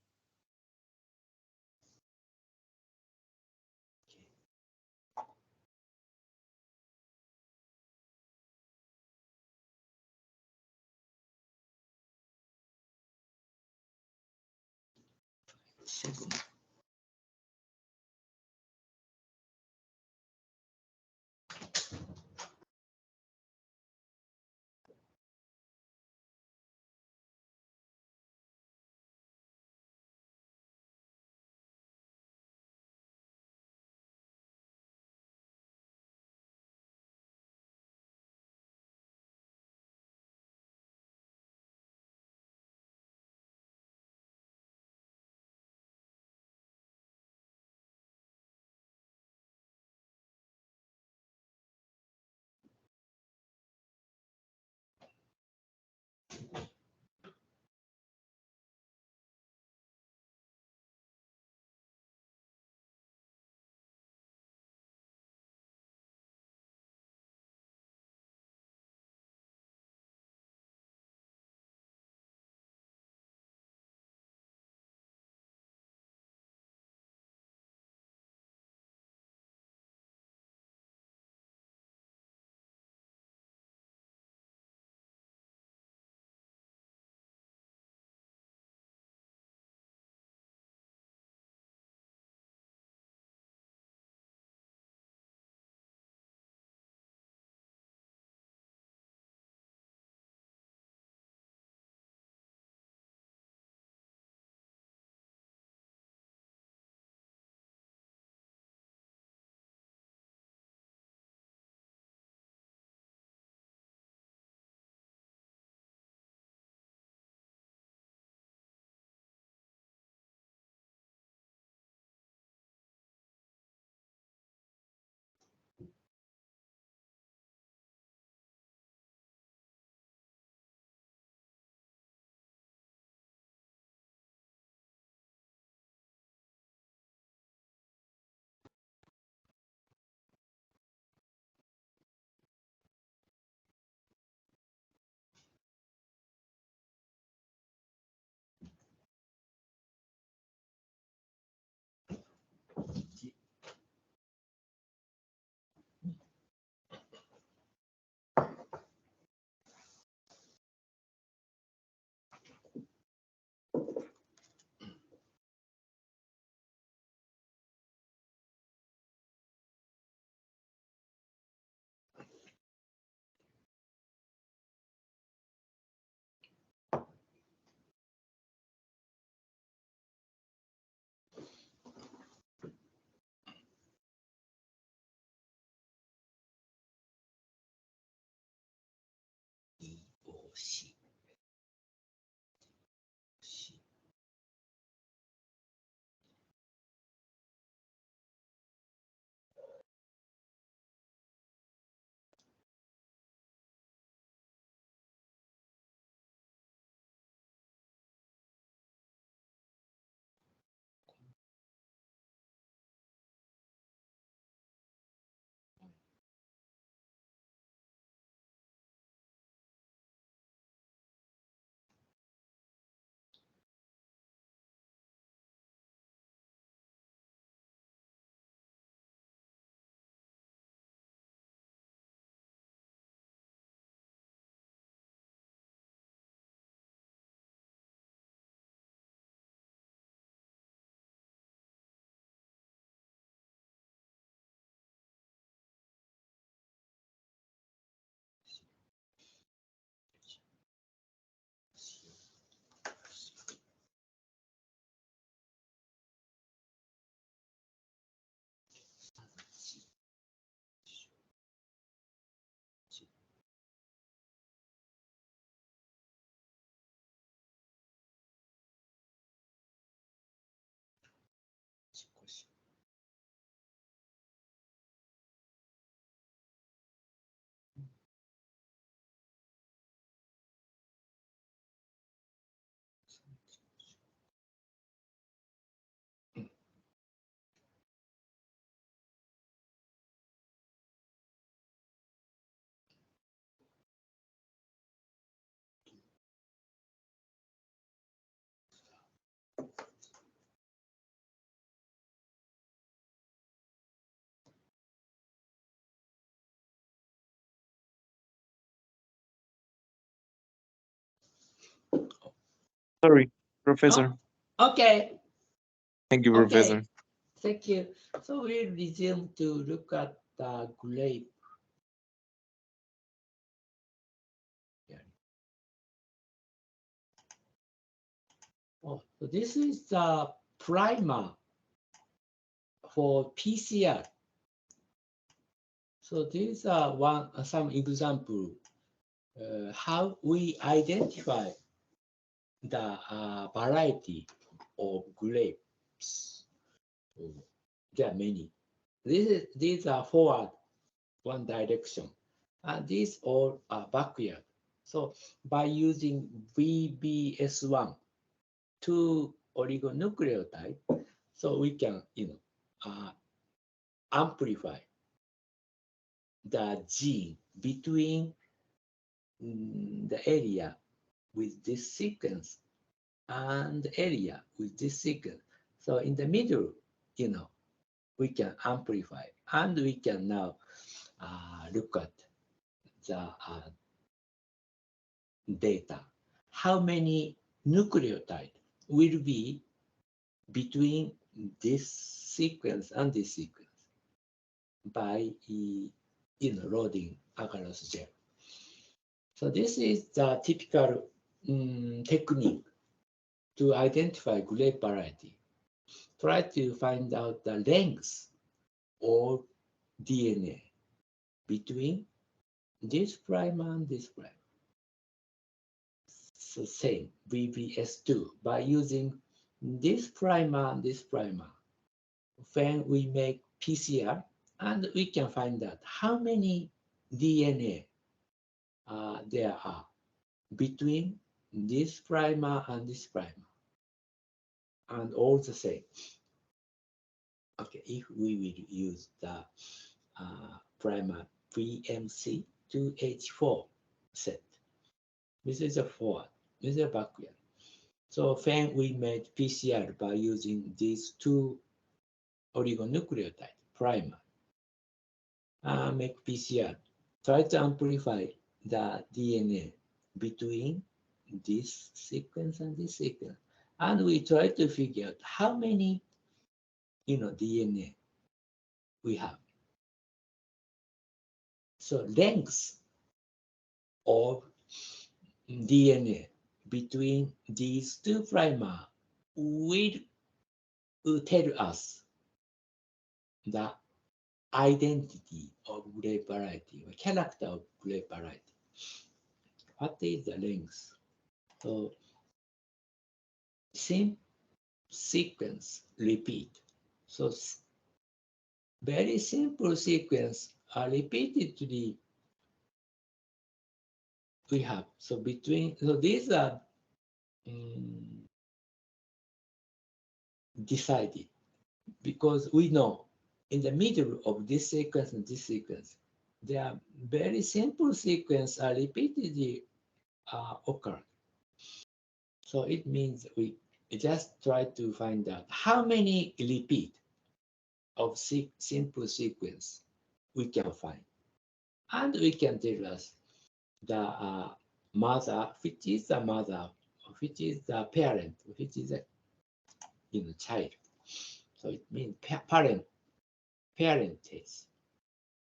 Sorry, Professor. Oh, okay. Thank you, Okay. Professor. Thank you. So we'll resume to look at the grape. Oh, so this is the primer for PCR. So these are some example how we identify the variety of grapes. There are many. These are forward one direction, and these all are backward. So by using VBS1 two oligonucleotide, so we can amplify the gene between the area with this sequence and the area with this sequence. So in the middle, we can amplify, and we can now look at the data. How many nucleotide will be between this sequence and this sequence by loading agarose gel. So this is the typical technique to identify grape variety. Try to find out the length of DNA between this primer and this primer. So same VBS2 by using this primer and this primer. When we make PCR, and we can find out how many DNA there are between this primer and this primer, and all the same. Okay, if we will use the primer PMC2H4 set, this is a forward, this is a backward. So when we made PCR by using these two oligonucleotide primer, make PCR, try to amplify the DNA between this sequence and this sequence. And we try to figure out how many DNA we have. So length of DNA between these two primer will tell us the identity of grape variety, or character of grape variety. What is the length? So same sequence repeat. So very simple sequence are repeatedly we have. So these are decided because we know in the middle of this sequence and this sequence, there are very simple sequence are repeatedly occur. So it means we just try to find out how many repeat of simple sequence we can find. And we can tell us the mother, which is the mother, which is the parent, which is the child. So it means parentage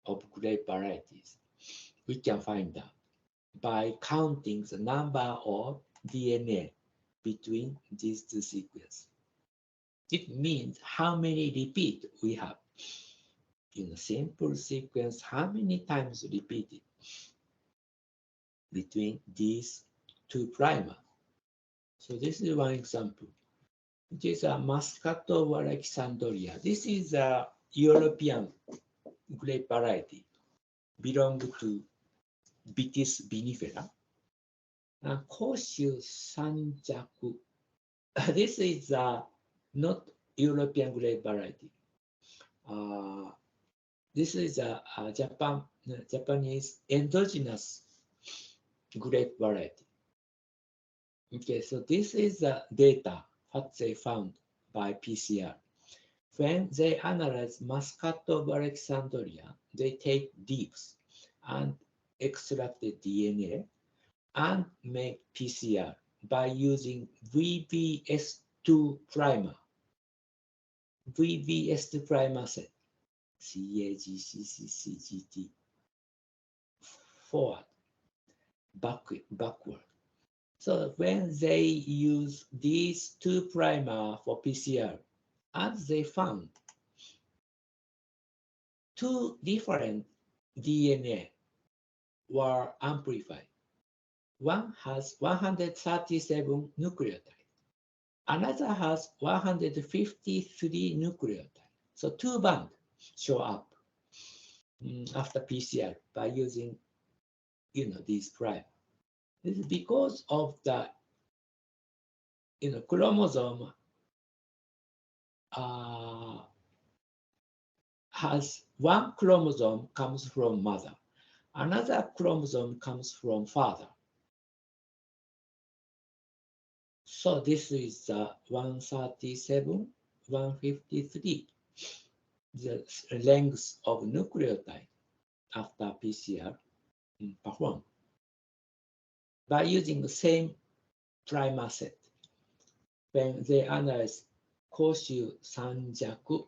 of grape varieties. We can find out by counting the number of DNA between these two sequences. It means how many repeat we have in a simple sequence, how many times repeated between these two primer. So this is one example. It is a Muscato of Alexandria. This is a European grape variety, belong to Vitis vinifera. Koshu Sanjaku. This is not European grape variety. This is a Japanese endogenous grape variety. Okay, so this is the data what they found by PCR. When they analyze Muscato of Alexandria, they take leaves and extract the DNA and make PCR by using VVS2 primer. VVS2 primer set. CAGCCCGT. Forward, backward. So when they use these two primer for PCR, as they found, two different DNA were amplified. One has 137 nucleotides. Another has 153 nucleotides. So two bands show up after PCR by using, these primer. This is because of the, chromosome has one chromosome comes from mother, another chromosome comes from father. So this is 137, 153, the length of nucleotide after PCR performed. By using the same primer set, when they analyze Koshu Sanjaku,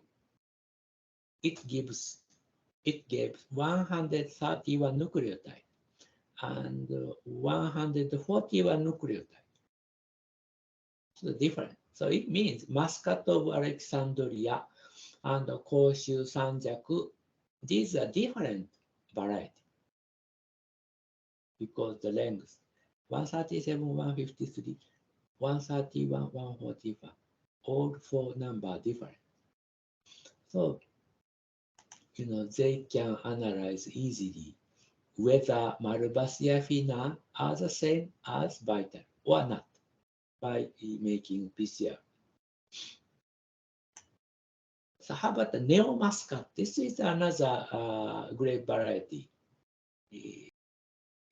it gives 131 nucleotide and 141 nucleotide. So different. So it means Muscat of Alexandria and Koshu Sanjaku, these are different variety because the length 137, 153, 131, 145, all four numbers different. So they can analyze easily whether Malvasia fina are the same as vital or not by making PCR. So how about the neo-muscat? This is another great variety.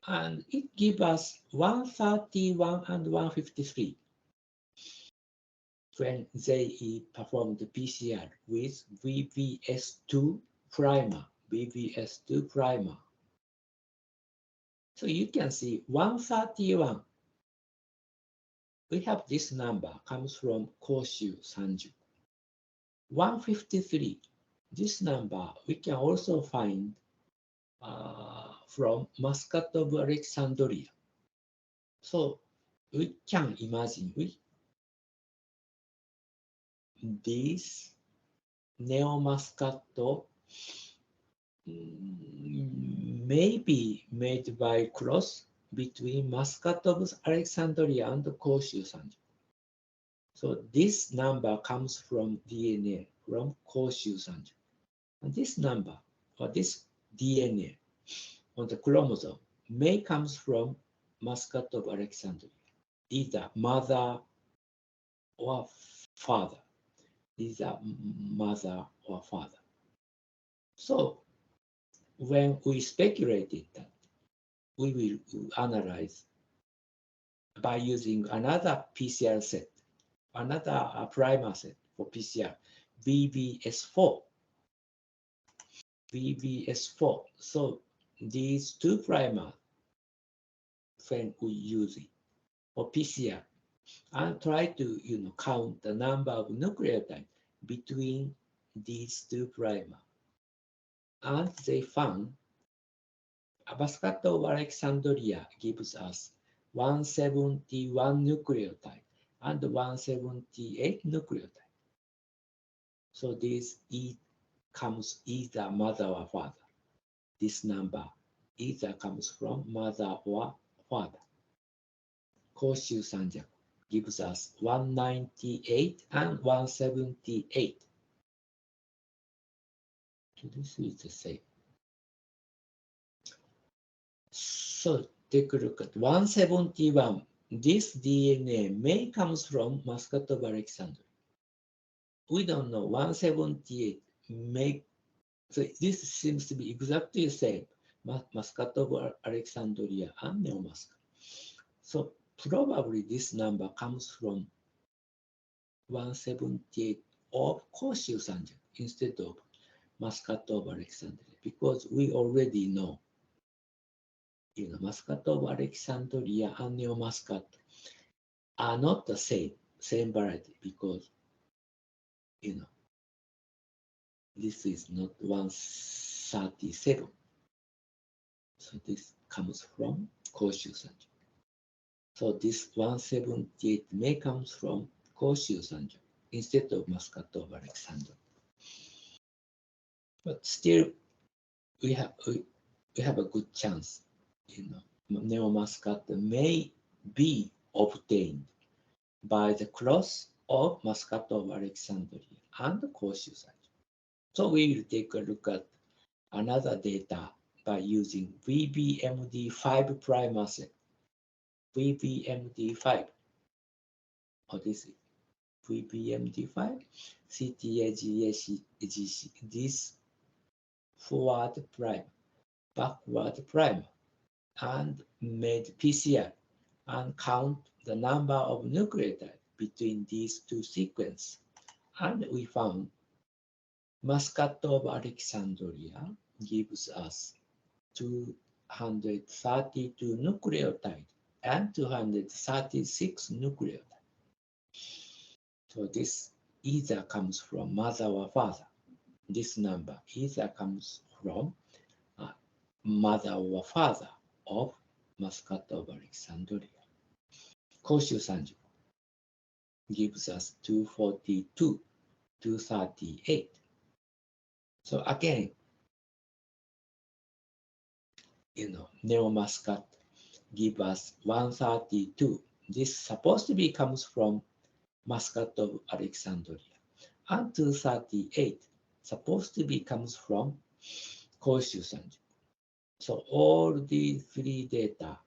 And it gives us 131 and 153 when they performed the PCR with VVS2 primer. VVS2 primer. So you can see 131. We have this number comes from Koshu Sanju. 153. This number we can also find from Muscat of Alexandria. So we can imagine this neo-muscat may be made by cross between Muscat of Alexandria and Koshu Sanju. So this number comes from DNA from Koshu Sanju. And this number or this DNA on the chromosome may comes from Muscat of Alexandria, either mother or father, either mother or father. So when we speculated that, we will analyze by using another PCR set, another primer set for PCR, VVS4. VVS4. So these two primers, when we use it for PCR, and try to count the number of nucleotides between these two primers. And they found Muscat of Alexandria gives us 171 nucleotide and 178 nucleotide. So this comes either mother or father. This number either comes from mother or father. Koshu Sanjaku gives us 198 and 178. So this is the same. So take a look at 171. This DNA may comes from Muscat of Alexandria. We don't know 178 may. So this seems to be exactly the same. Muscat of Alexandria and neo-muscat. So probably this number comes from 178 of Koshu Sanjaku instead of Muscat of Alexandria, because we already know, Muscat of Alexandria and neo-muscat are not the same variety, because this is not 137. So this comes from Koshu Sanjo. So this 178 may comes from Koshu Sanjo instead of Muscat of Alexandria. But still, we have a good chance. Neo Muscat may be obtained by the cross of Muscat of Alexandria and Koshu Sanjo. So we will take a look at another data by using VBMD5 prime asset. VBMD5. What is it? VBMD5, CTAGAGC. This forward prime, backward prime, and made PCR and count the number of nucleotides between these two sequences. And we found Muscat of Alexandria gives us 232 nucleotides and 236 nucleotides. So this either comes from mother or father. This number either comes from mother or father of Muscat of Alexandria. Koshu Sanjo gives us 242, 238. So again, Neo Muscat give us 132. This supposed to be comes from Muscat of Alexandria. And 238 supposed to be comes from Koshu Sanjo. So all these three data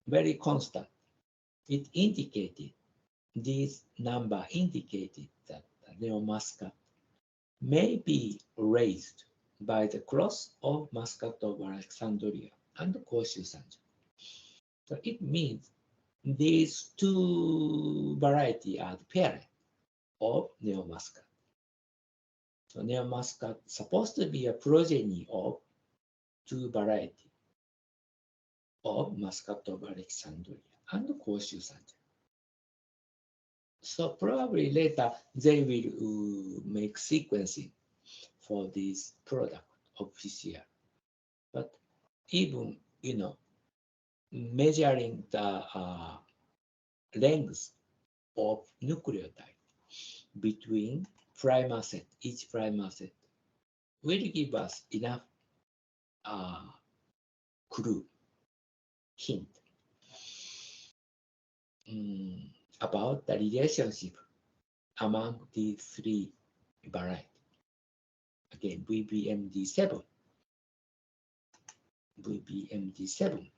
very constant. It indicated, this number indicated that the Neo Muscat may be raised by the cross of Muscat of Alexandria and Koshu Sanjo. So it means these two varieties are the parent of Neo Muscat. So Neo Muscat supposed to be a progeny of two varieties of Muscat of Alexandria and Koshu Sanjo. So probably later they will make sequencing for this product of PCR. But even, measuring the length of nucleotide between prime asset, each prime asset, will give us enough clue, hint about the relationship among these three varieties. Again, VBMD7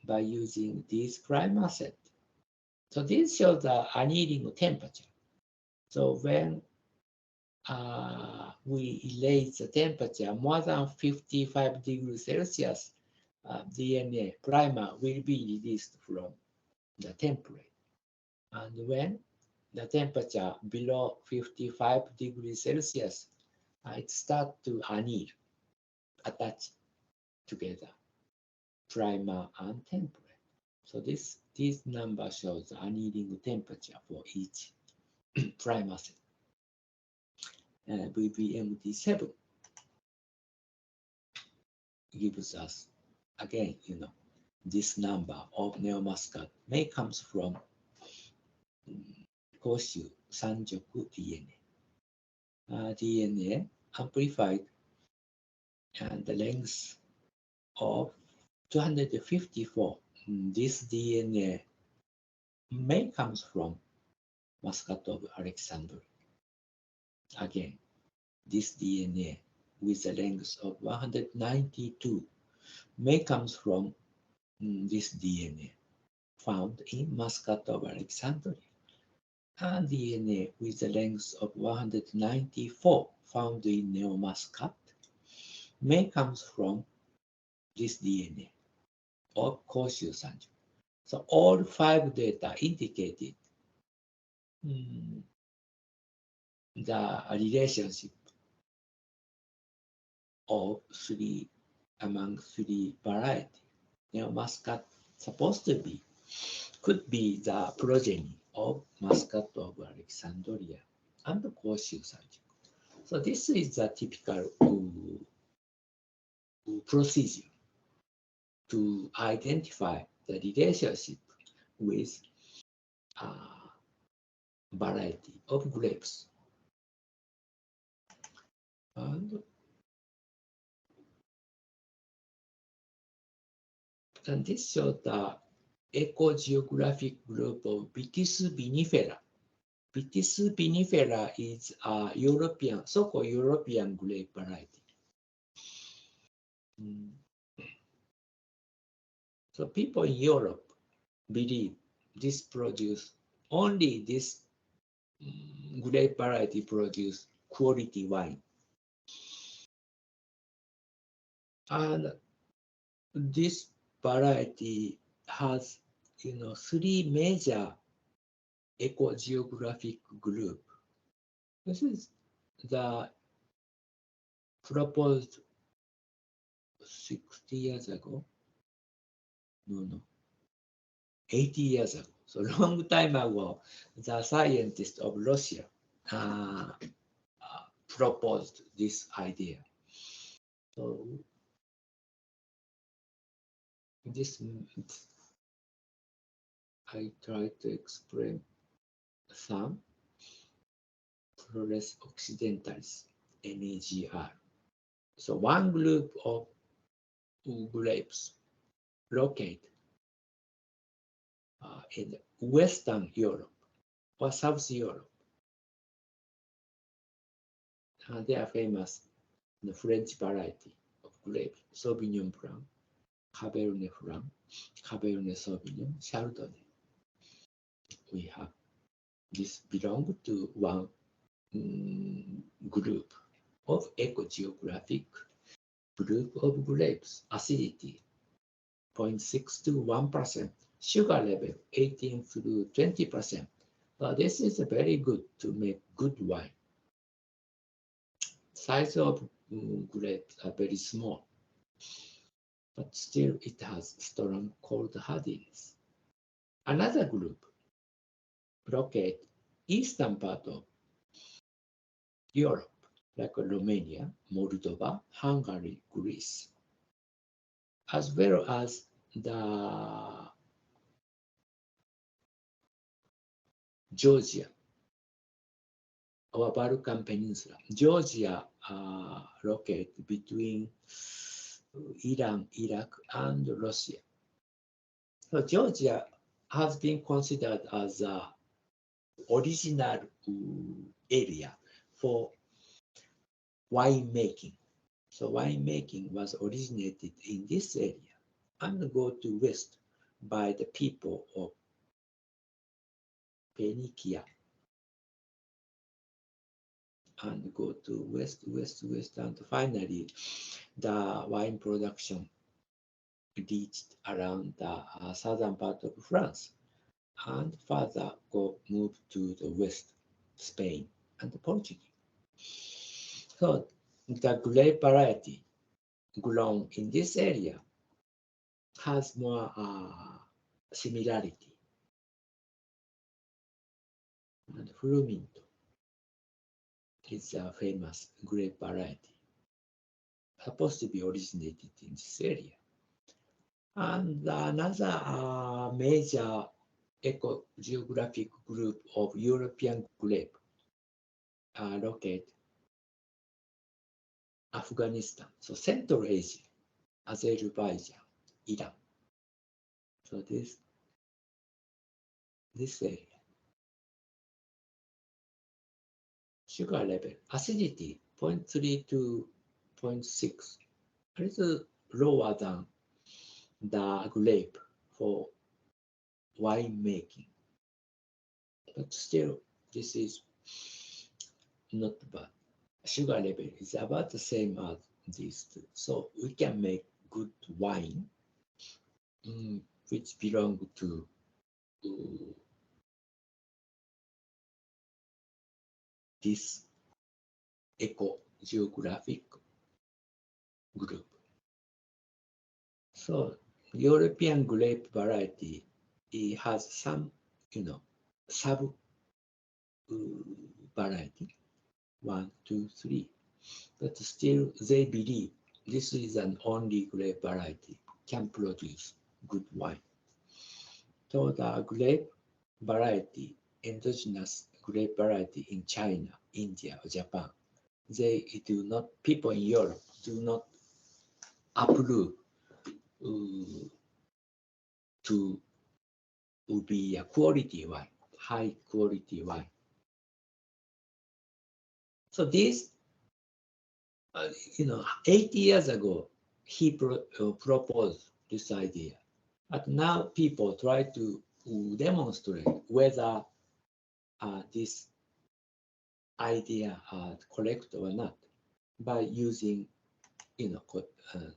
by using this prime asset. So this shows the annealing temperature. So when we raise the temperature more than 55 degrees Celsius, DNA primer will be released from the template. And when the temperature below 55 degrees Celsius, it starts to anneal, attach together, primer and template. So this number shows the annealing temperature for each prime asset. VBMD7 gives us, again, this number of Neo Muscat may comes from Koshu Sanjoku DNA. DNA amplified and the length of 254. This DNA may comes from Muscat of Alexandria. Again, this DNA with a length of 192 may comes from this DNA found in Muscat of Alexandria. And DNA with a length of 194 found in Neo Muscat may comes from this DNA of Koshu Sanjo. So all five data indicated the relationship of among three varieties. Neo Muscat supposed to be, could be the progeny of Muscat of Alexandria and Koshu Sanjiku. So this is the typical procedure to identify the relationship with variety of grapes. And this shows the ecogeographic group of Vitis vinifera. Vitis vinifera is a European, so-called European grape variety. So people in Europe believe this produce, only this grape variety produce quality wine. And this variety has, three major ecogeographic group. This is the proposed 60 years ago. No, 80 years ago. So long time ago, the scientists of Russia proposed this idea. So this, I try to explain some Flores occidentalis, NAGR. So one group of grapes located in Western Europe or South Europe. They are famous, the French variety of grape, Sauvignon Blanc, Cabernet Franc, Cabernet Sauvignon, Chardonnay. We have this belong to one group of ecogeographic group of grapes. Acidity 0.6 to 1%, sugar level 18 to 20%. This is very good to make good wine. Size of grapes are very small, but still it has strong cold hardiness. Another group locate eastern part of Europe, like Romania, Moldova, Hungary, Greece, as well as the Georgia, or Balkan Peninsula. Georgia located between Iran, Iraq, and Russia. So Georgia has been considered as the original area for wine making. So wine making was originated in this area and go to west by the people of Phoenicia and go to west, and finally the wine production reached around the southern part of France and further move to the west, Spain and Portugal. So the grape variety grown in this area has more similarity. And Fruminto is a famous grape variety, supposed to be originated in this area. And another major ecogeographic group of European grape located Afghanistan, so Central Asia, Azerbaijan, Iran. So this area. Sugar level, acidity 0.3 to 0.6, a little lower than the grape for wine making. But still, this is not bad. Sugar level is about the same as these two. So we can make good wine which belong to this ecogeographic group. So European grape variety, it has some, sub variety, 1, 2, 3. But still they believe this is an only grape variety can produce good wine. So the grape variety, endogenous grape variety in China, India, or Japan, they do not, people in Europe do not approve to be a quality wine, high quality wine. So this, 80 years ago, he proposed this idea. But now people try to demonstrate whether this idea are correct or not by using,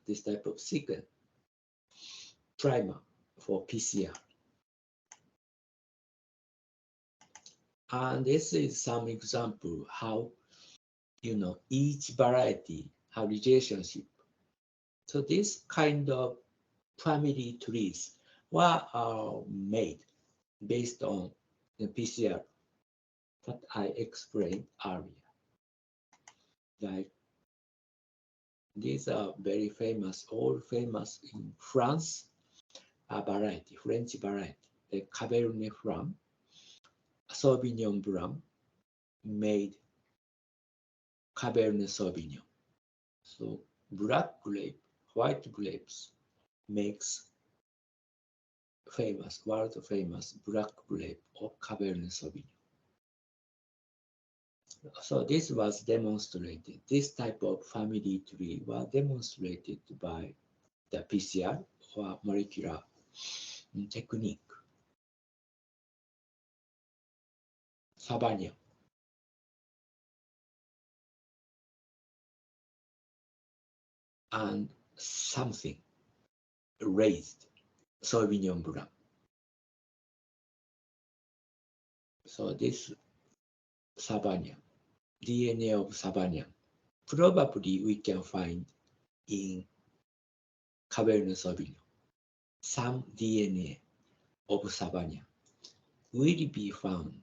this type of sequence primer for PCR. And this is some example how, each variety have relationship. So this kind of family trees were made based on the PCR that I explained earlier. Like these are very famous, all famous in France, variety, French variety, the Cabernet Franc, Sauvignon Blanc, made Cabernet Sauvignon. So black grape, white grapes makes famous, world famous black grape of Cabernet Sauvignon. So this was demonstrated, this type of family tree was demonstrated by the PCR or molecular technique. Sauvignon. And something raised Sauvignon Blanc. So this Sauvignon, DNA of Sauvignon, probably we can find in Cabernet Sauvignon. Some DNA of Sauvignon will be found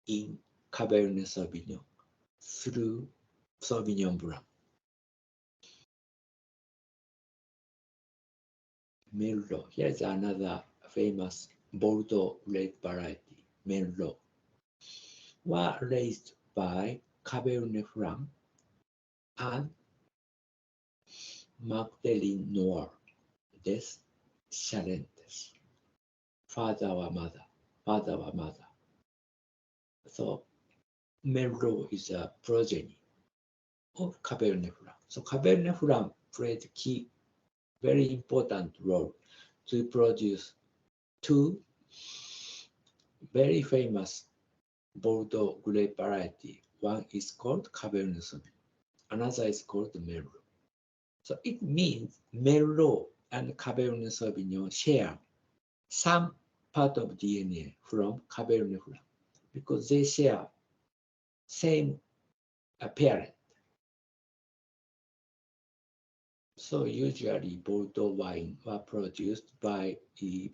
in Cabernet Sauvignon through Sauvignon Blanc. Merlot. Here's another famous Bordeaux grape variety, Merlot, were raised by Cabernet Franc and Magdalene Noir des Charentes, father or mother. So Merlot is a progeny of Cabernet Franc. So Cabernet Franc played key, very important role to produce two very famous Bordeaux grape variety. One is called Cabernet Sauvignon, another is called Merlot. So it means Merlot and Cabernet Sauvignon share some part of DNA from Cabernet Franc because they share same parent. So usually Bordeaux wine were produced by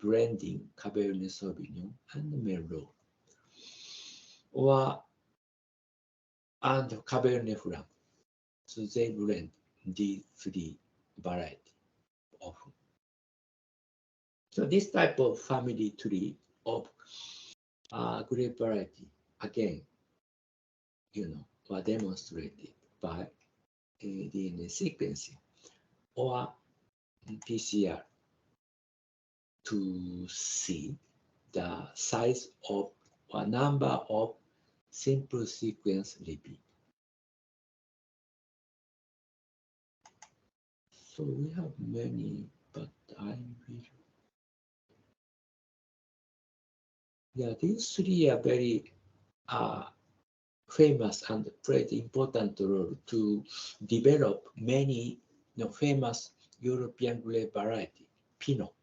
blending Cabernet Sauvignon and Merlot, and Cabernet Franc. So they blend these three varieties often. So this type of family tree of grape variety, again, were demonstrated by DNA sequencing or PCR to see the size of or number of simple sequence repeat. So we have many, but I will. Yeah, these three are very famous and played important role to develop many famous European grape variety, Pinot,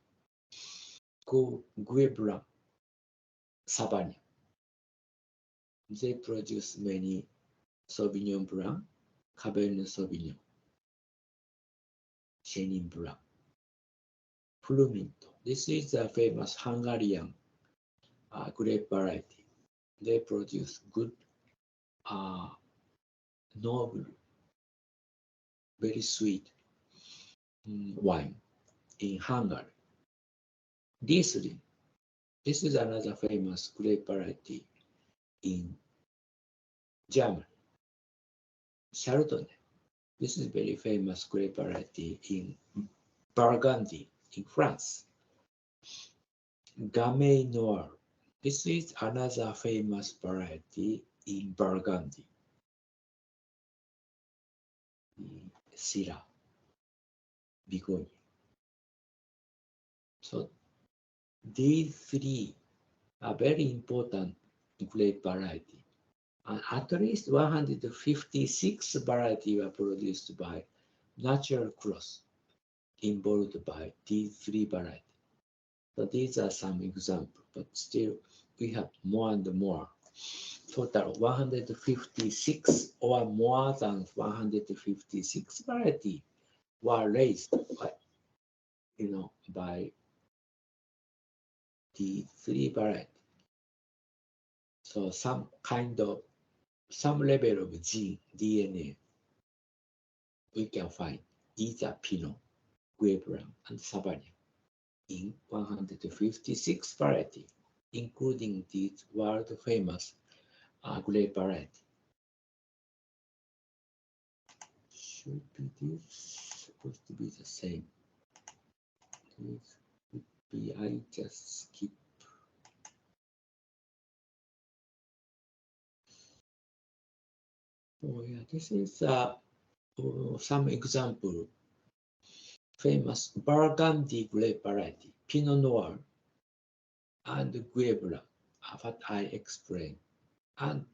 Gouais Blanc, Sauvignon. They produce many Sauvignon Blanc, Cabernet Sauvignon, Chenin Blanc, Fluminto. This is a famous Hungarian grape variety. They produce good, noble, very sweet wine in Hungary. Riesling. This is another famous grape variety in Germany. Chardonnay. This is very famous grape variety in Burgundy in France. Gamay Noir. This is another famous variety in Burgundy. Syrah, Bourgogne. So these three are very important grape variety. And at least 156 varieties were produced by natural cross involved by these three varieties. So these are some examples, but still we have more and more. Total 156 or more than 156 varieties were raised by, by the three varieties. So some level of gene, DNA, we can find either Pinot, Gouais Blanc, and Sauvignon in 156 varieties, including these world-famous grape variety. Should be this supposed to be the same. This would be, I just skip. Oh yeah, this is some example. Famous Burgundy grape variety, Pinot Noir, and Gouais Blanc, what I explained. And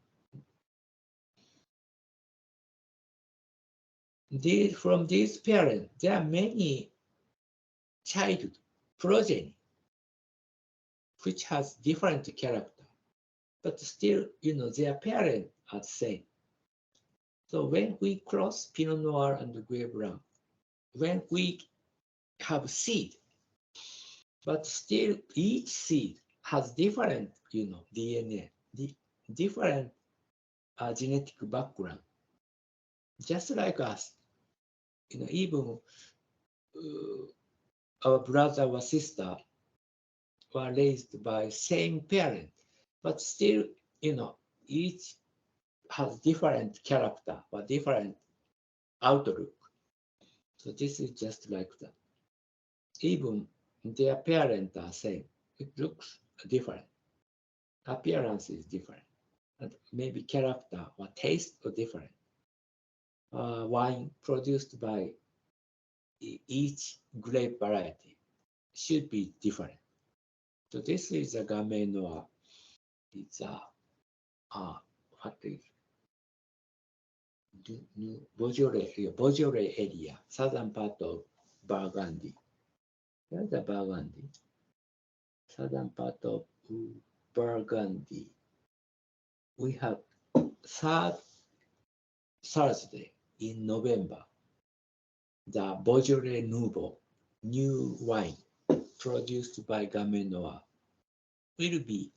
from these parents, there are many child progeny, which has different character, but still, their parents are the same. So when we cross Pinot Noir and Gouais Blanc, when we have seed, but still each seed has different, DNA, different genetic background, just like us. Even our brother or sister were raised by same parent, but still, each has different character or different outlook. So this is just like that. Even their parents are same. It looks different. Appearance is different. And maybe character or taste are different. Wine produced by each grape variety should be different. So this is a Gamay Noir. It's what is Beaujolais area, southern part of Burgundy. Here's the Burgundy, southern part of Burgundy. We have third Thursday in November, the Beaujolais Nouveau, new wine produced by Gamay Noir, will be,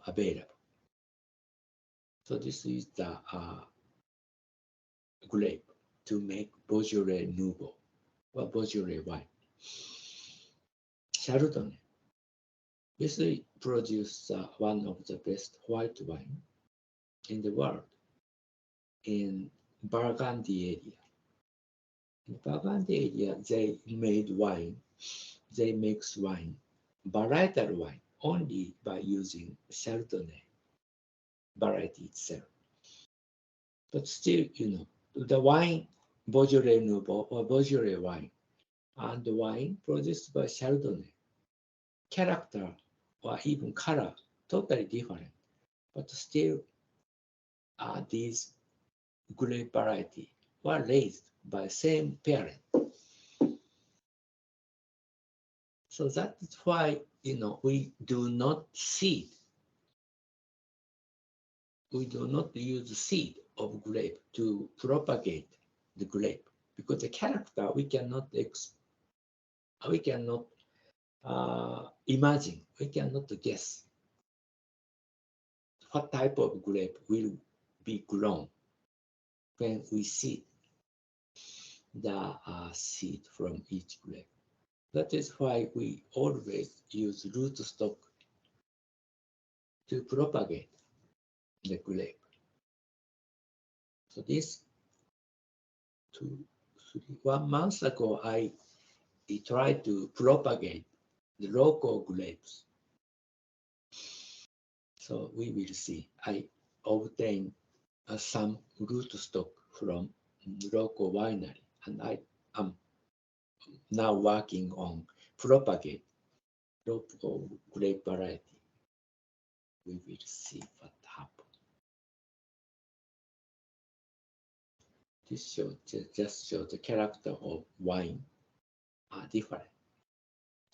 available. So this is the grape to make Beaujolais Nouveau or Beaujolais wine. Chardonnay. This produces one of the best white wine in the world in Burgundy area. In Burgundy area, they made wine. They mix wine, varietal wine, only by using Chardonnay variety itself. But still, the wine, Beaujolais Nouveau or Beaujolais wine, and the wine produced by Chardonnay, character or even color, totally different. But still, these grape variety were raised by same parent. So that is why, we do not seed. We do not use seed of grape to propagate the grape, because the character we cannot imagine, we cannot guess what type of grape will be grown when we see the seed from each grape. That is why we always use rootstock to propagate the grape. So this 1 month ago, I tried to propagate the local grapes. So we will see. I obtained some rootstock from local winery, and I am now working on propagate local grape variety. We will see what happens. This just shows the character of wine are different.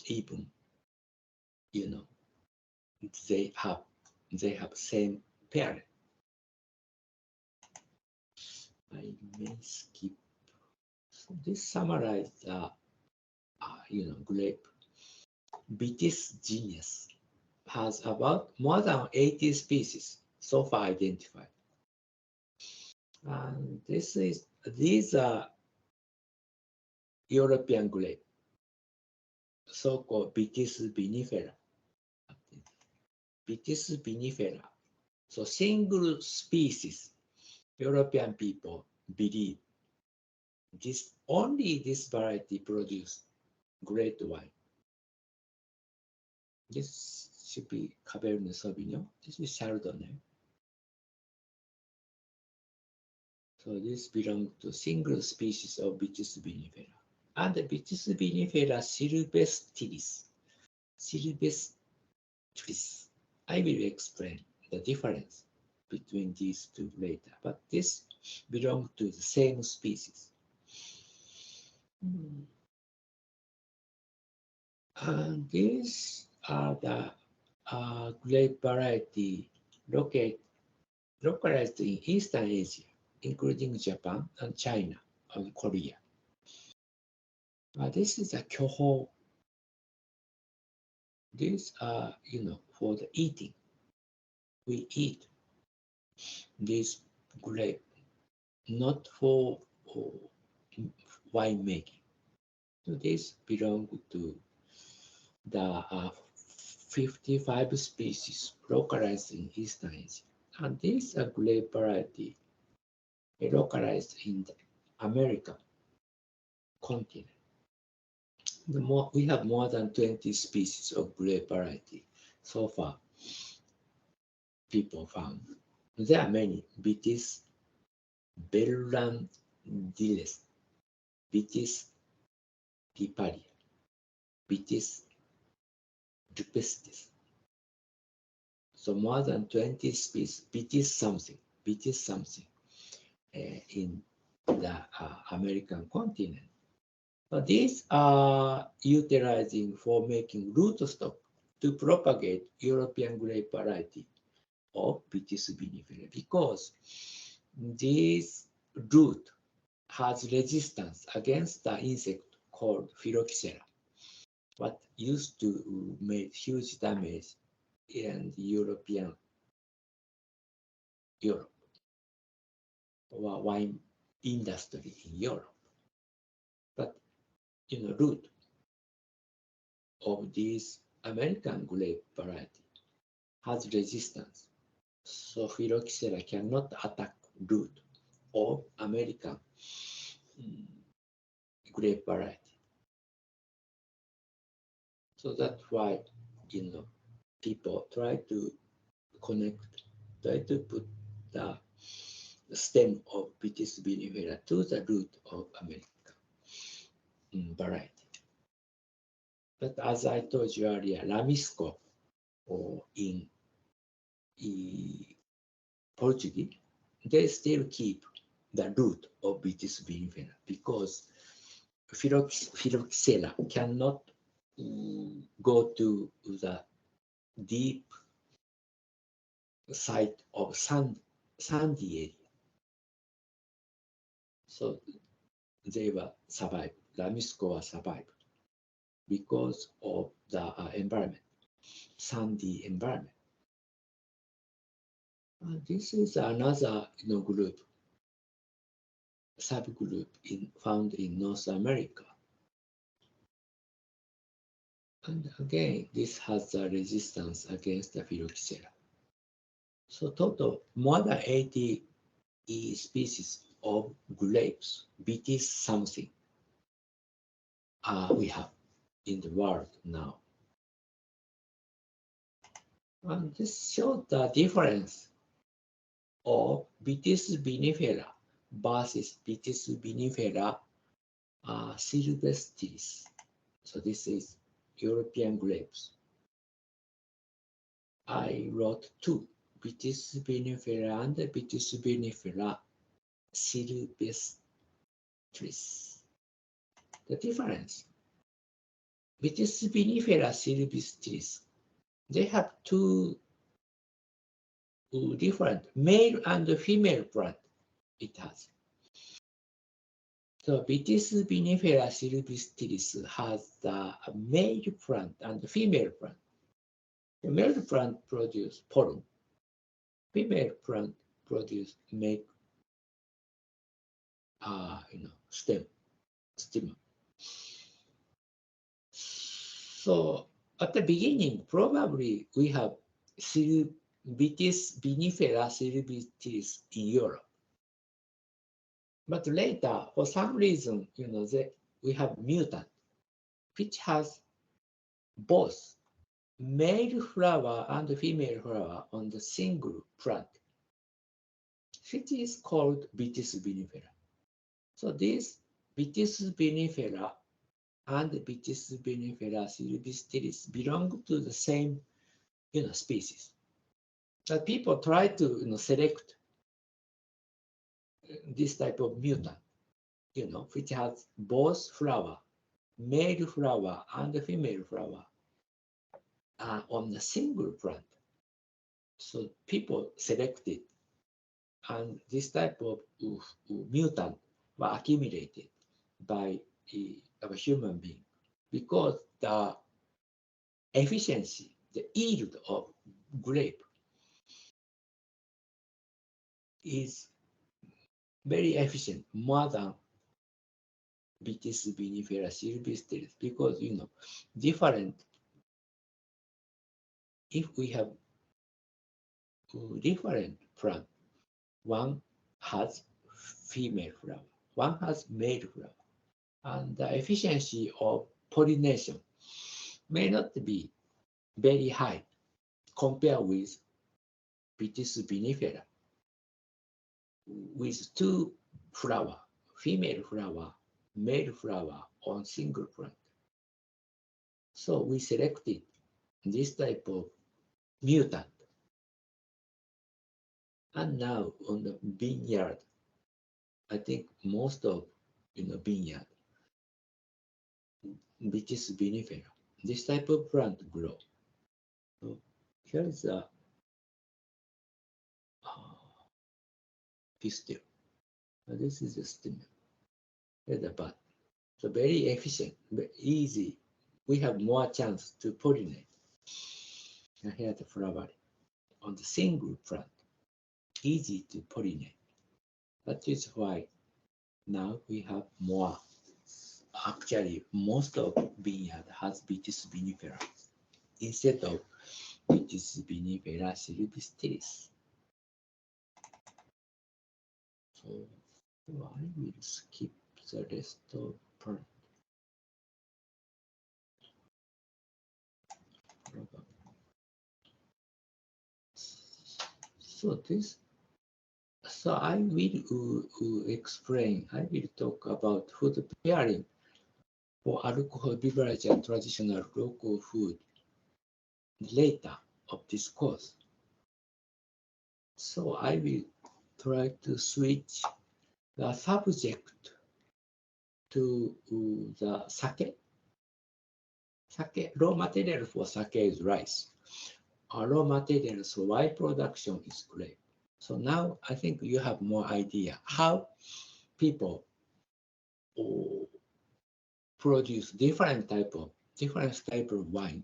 Even, they have same parent. I may skip. So this summarizes grape. Vitis genus has about more than 80 species so far identified. And these are European grape, so-called Vitis vinifera. Vitis vinifera. So single species, European people believe only this variety produce great wine. This should be Cabernet Sauvignon. This is Chardonnay. So this belongs to single species of Vitis vinifera. And the Vitis vinifera sylvestris. I will explain the difference between these two later, but this belongs to the same species. And these are the grape variety localized in Eastern Asia, including Japan and China and Korea. This is a kyoho. These are, for the eating. We eat this grape, not for wine making. So this belongs to the 55 species localized in Eastern Asia. And this grape variety localized in the American continent. We have more than 20 species of grape variety so far. People found. There are many. Vitis berlandiles, Vitis piparia, Vitis rupestis. So more than 20 species, Vitis something in the American continent. But these are utilizing for making rootstock to propagate European grape variety of Vitis vinifera, because this root has resistance against the insect called Phylloxera, what used to make huge damage in Europe or wine industry in Europe. But root of this American grape variety has resistance, so Phylloxera cannot attack root of American grape variety. So that's why people try to put the stem of Vitis vinifera to the root of American variety. But as I told you earlier, Lamisco in Portuguese, they still keep the root of Vitis vinifera because Phylloxera cannot go to the deep side of sandy area. So they were survived. Lamisco was survived. because of the environment, sandy environment. This is another group, subgroup found in North America. And again, this has the resistance against the phylloxera. So total, more than 80 species of grapes, BT something, we have in the world now. And this shows the difference of Vitis vinifera versus Vitis vinifera sylvestris. So this is European grapes. I wrote two, Vitis vinifera and Vitis vinifera sylvestris. The difference, Vitis vinifera sylvestris, they have two different male and female plant it has. So Vitis vinifera sylvestris has the male plant and female plant. The male plant produce pollen. Female plant produce make stem. So at the beginning, probably we have Vitis vinifera sylvestris in Europe. But later, for some reason, we have mutant, which has both male flower and female flower on the single plant, which is called Vitis vinifera. So this Vitis vinifera and Vitis vinifera sylvestris belong to the same, species. But people try to, select this type of mutant, which has both flower, male flower and female flower on a single plant. So people selected, and this type of mutant were accumulated by a human being because the efficiency, the yield of grape is very efficient, more than Vitis vinifera sylvestris, because different. If we have different plant, one has female flower, one has male flower, and the efficiency of pollination may not be very high compared with Vitis vinifera, with two flower, female flower, male flower on single plant. So we selected this type of mutant. And now on the vineyard, I think most of vineyard, Vitis vinifera, this type of plant grow. So here is a pistil. This is the stem. Here's the bud. So very efficient, very easy. We have more chance to pollinate. And here's the flowering on the single plant. Easy to pollinate. That is why now we have more. Actually, most of vineyard has Vitis vinifera instead of Vitis vinifera sylvestris. So I will skip the rest of part. So I will explain, I will talk about food pairing for alcohol beverage and traditional local food later of this course. So I will try to switch the subject to the sake. Sake, raw material for sake is rice. Our raw materials for wine production is grape. So now I think you have more idea how people produce different type of different type of wine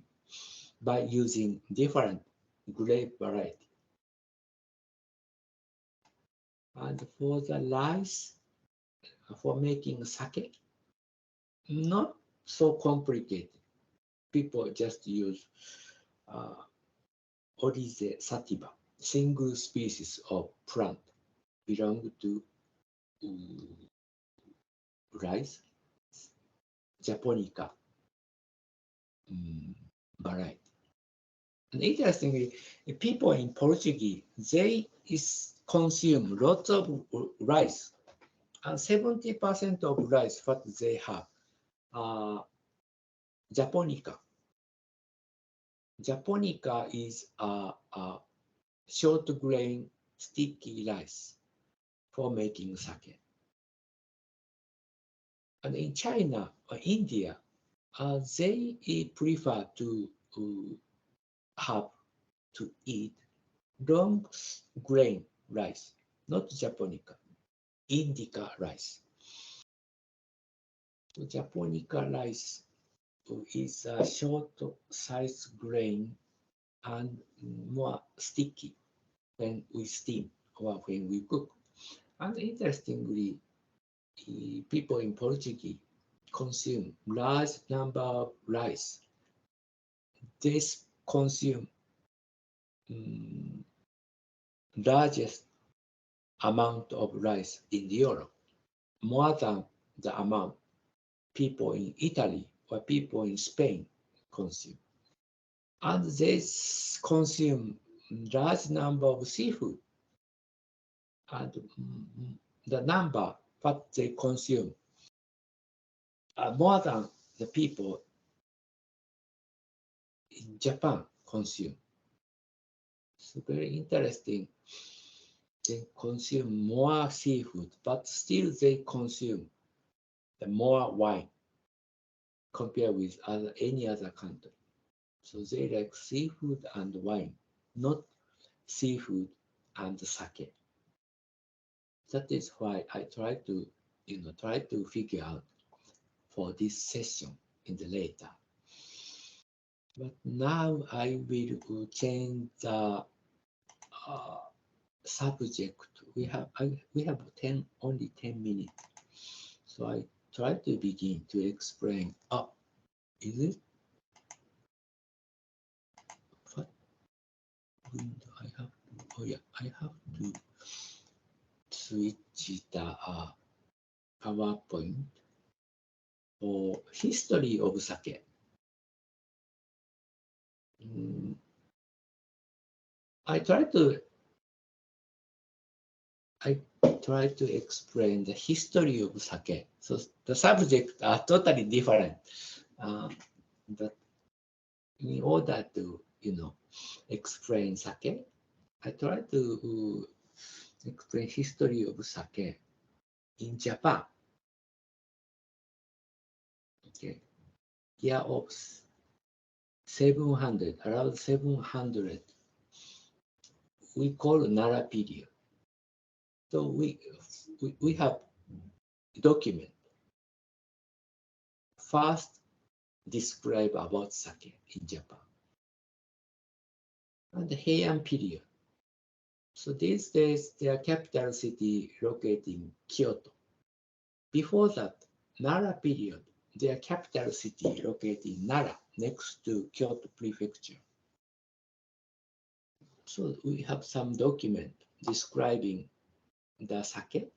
by using different grape variety. And for the rice, for making sake, not so complicated. People just use Orize sativa, single species of plant belong to rice, Japonica variety. And interestingly, people in Portuguese, they consume lots of rice, and 70% of rice what they have Japonica. Japonica is a short grain sticky rice for making sake. And in China or India, they prefer to eat long grain rice, not Japonica, Indica rice. So Japonica rice is a short size grain and more sticky when we steam or when we cook. And interestingly, people in Portuguese consume large number of rice. They consume largest amount of rice in Europe, more than the amount people in Italy or people in Spain consume. And they consume large number of seafood. And the number what they consume are more than the people in Japan consume. So very interesting. They consume more seafood, but still they consume the more wine compared with any other country. So they like seafood and wine, not seafood and sake. That is why I try to figure out for this session in the later. But now I will change the subject. We have only 10 minutes. So I try to begin to explain. Is it? What window I have to? Oh yeah, I have to switch the PowerPoint for history of sake. I try to explain the history of sake. So the subjects are totally different. But in order to, explain sake, I try to explain history of sake in Japan. Okay, year of 700, around 700, we call Nara period. So we have document. First, describe about sake in Japan. And the Heian period. So these days, their capital city located in Kyoto. Before that, Nara period, their capital city located in Nara, next to Kyoto Prefecture. So we have some document describing the sake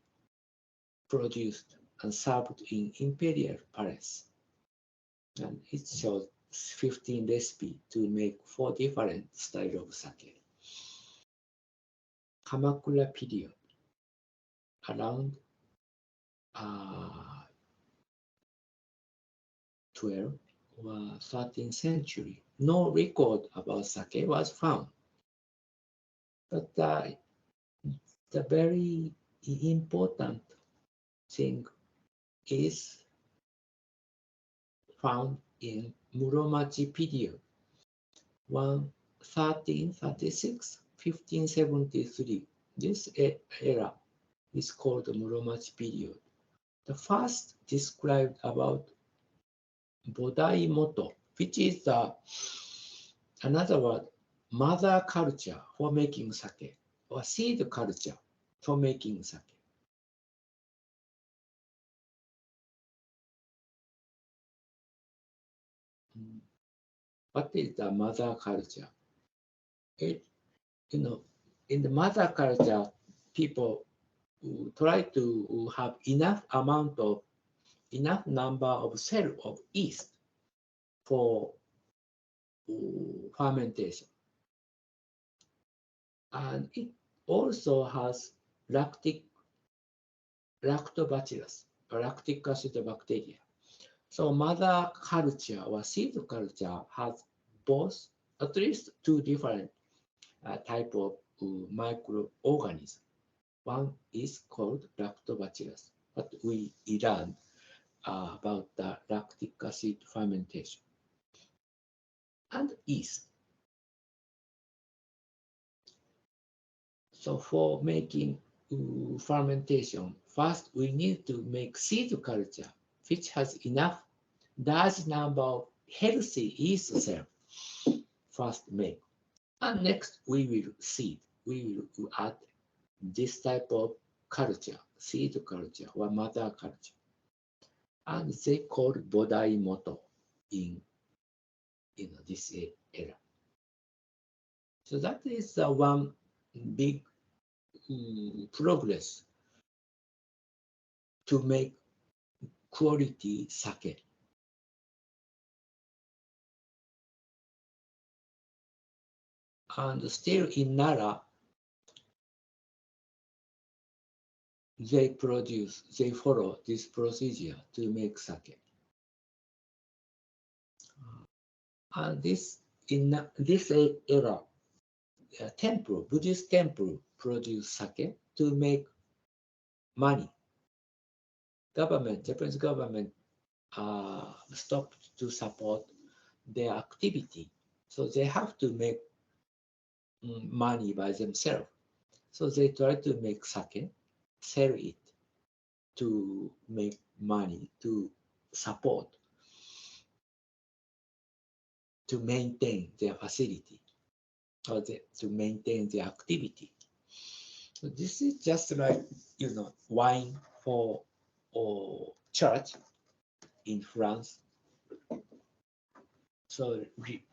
produced and served in Imperial Palace. And it shows 15 recipes to make 4 different styles of sake. Kamakura period, around 12th or 13th century. No record about sake was found. But the very important thing is found in Muromachi period, 1336, 1573. This era is called the Muromachi period. The first described about Bodai Moto which is another word, mother culture for making sake, or seed culture for making sake. What is the mother culture? In the mother culture, people try to have enough number of cells of yeast for fermentation. And it also has lactobacillus, lactic acid bacteria. So mother culture or seed culture has both, at least two different type of microorganisms. One is called lactobacillus, but we learned about the lactic acid fermentation. And yeast. So for making fermentation, first we need to make seed culture, which has enough large number of healthy yeast cells. First make. And next we will seed. We will add this type of culture, seed culture or mother culture. And they call bodai moto in this era. So that is the one big progress to make quality sake. And still in Nara, they follow this procedure to make sake. And in this era, Buddhist temple produce sake to make money. Japanese government stopped to support their activity. So they have to make money by themselves. So they try to make sake, sell it to make money, to support, to maintain their facility, or to maintain their activity. So this is just like, wine for church in France. So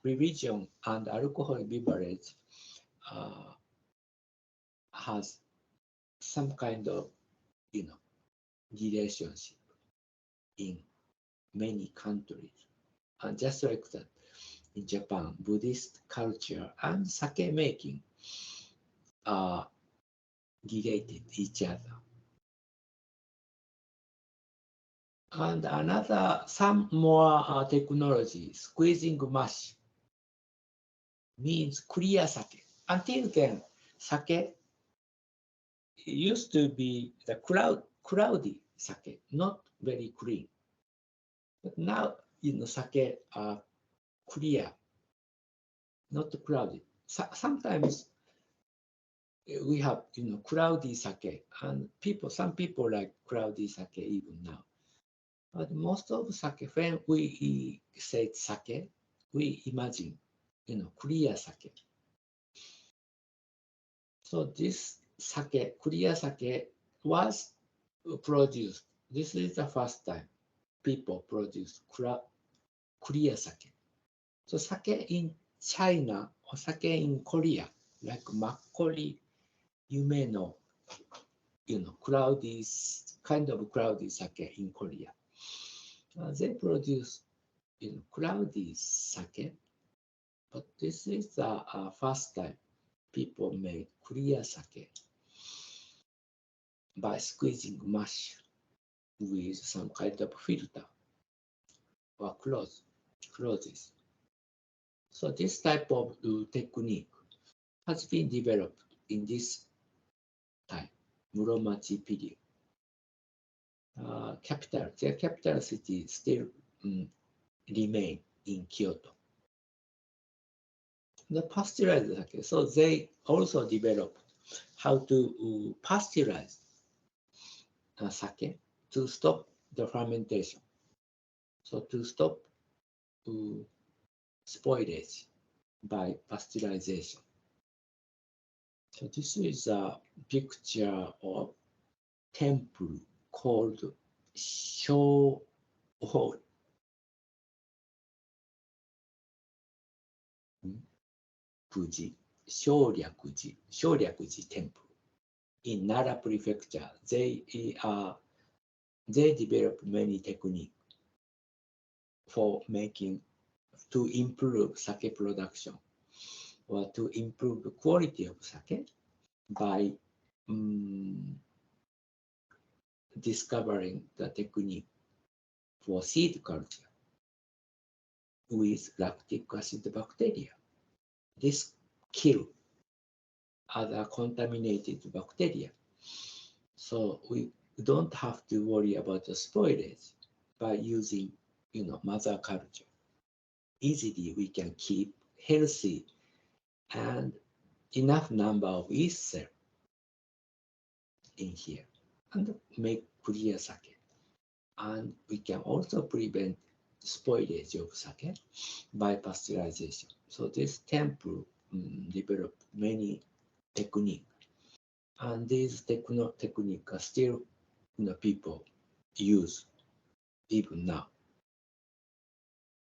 religion and alcoholic beverage has some kind of, relationship in many countries. And just like that, in Japan, Buddhist culture and sake making are related to each other. And some more technology, squeezing mash, means clear sake. Until then, sake used to be the cloudy sake, not very clean. But now, sake are clear, not cloudy. Sometimes we have, cloudy sake, and some people like cloudy sake even now. But most of sake, when we say sake, we imagine, clear sake. So this sake, clear sake, was produced. This is the first time people produce clear sake. So sake in China or sake in Korea, like makgeolli, Yume no, cloudy sake in Korea. They produce, cloudy sake, but this is the first time people made clear sake by squeezing mash with some kind of filter or clothes. So this type of technique has been developed in this time, Muromachi period. Their capital city still remain in Kyoto. The pasteurized sake, so they also developed how to pasteurize sake to stop the fermentation. So to stop spoilage by pasteurization. So this is a picture of temple called Shō Shōryakuji Temple in Nara Prefecture. They develop many techniques for to improve sake production or to improve the quality of sake by discovering the technique for seed culture with lactic acid bacteria. This kills other contaminated bacteria. So we don't have to worry about the spoilage by using, mother culture. Easily we can keep healthy and enough number of yeast cells in here and make clear sake. And we can also prevent spoilage of sake by pasteurization. So this temple developed many techniques, and these techniques are still people use even now.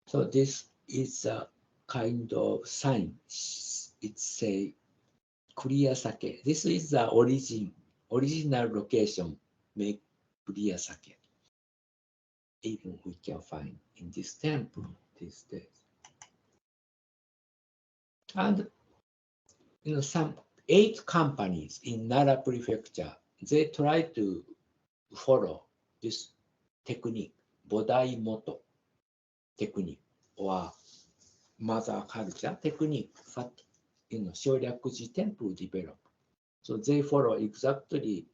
So this is a kind of sign. It's a clear sake. This is the original location make clear sake. Even we can find in this temple these days. And some 8 companies in Nara Prefecture, they try to follow this technique, Bodai Moto technique or mother culture technique that Shōryakuji Temple developed. So they follow exactly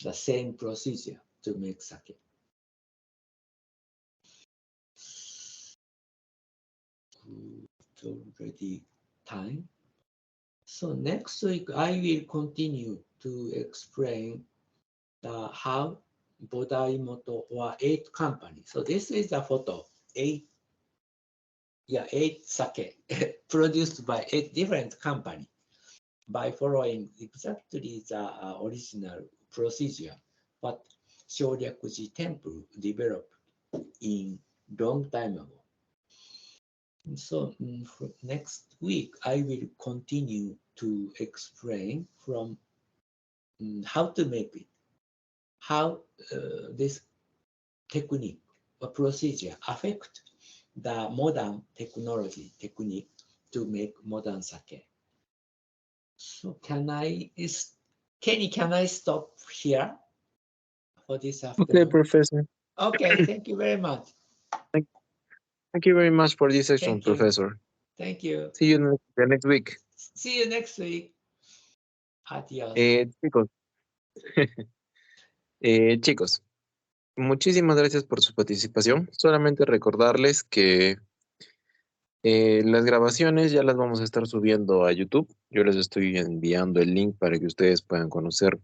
the same procedure to make sake. It's already time. So next week I will continue to explain how Bodai Moto or 8 companies. So this is a photo, 8 sake produced by 8 different companies by following exactly the original procedure, but Shōryakuji Temple developed in long time ago. So for next week, I will continue to explain from how to make it, how this technique or procedure affect the modern technique to make modern sake. So Kenny, can I stop here for this afternoon? Okay, Professor. Okay, thank you very much. Thank you very much for this session, Thank you. Professor. Thank you. See you next week. See you next week. Adiós. Chicos, chicos, muchísimas gracias por su participación. Solamente recordarles que las grabaciones ya las vamos a estar subiendo a YouTube. Yo les estoy enviando el link para que ustedes puedan conocer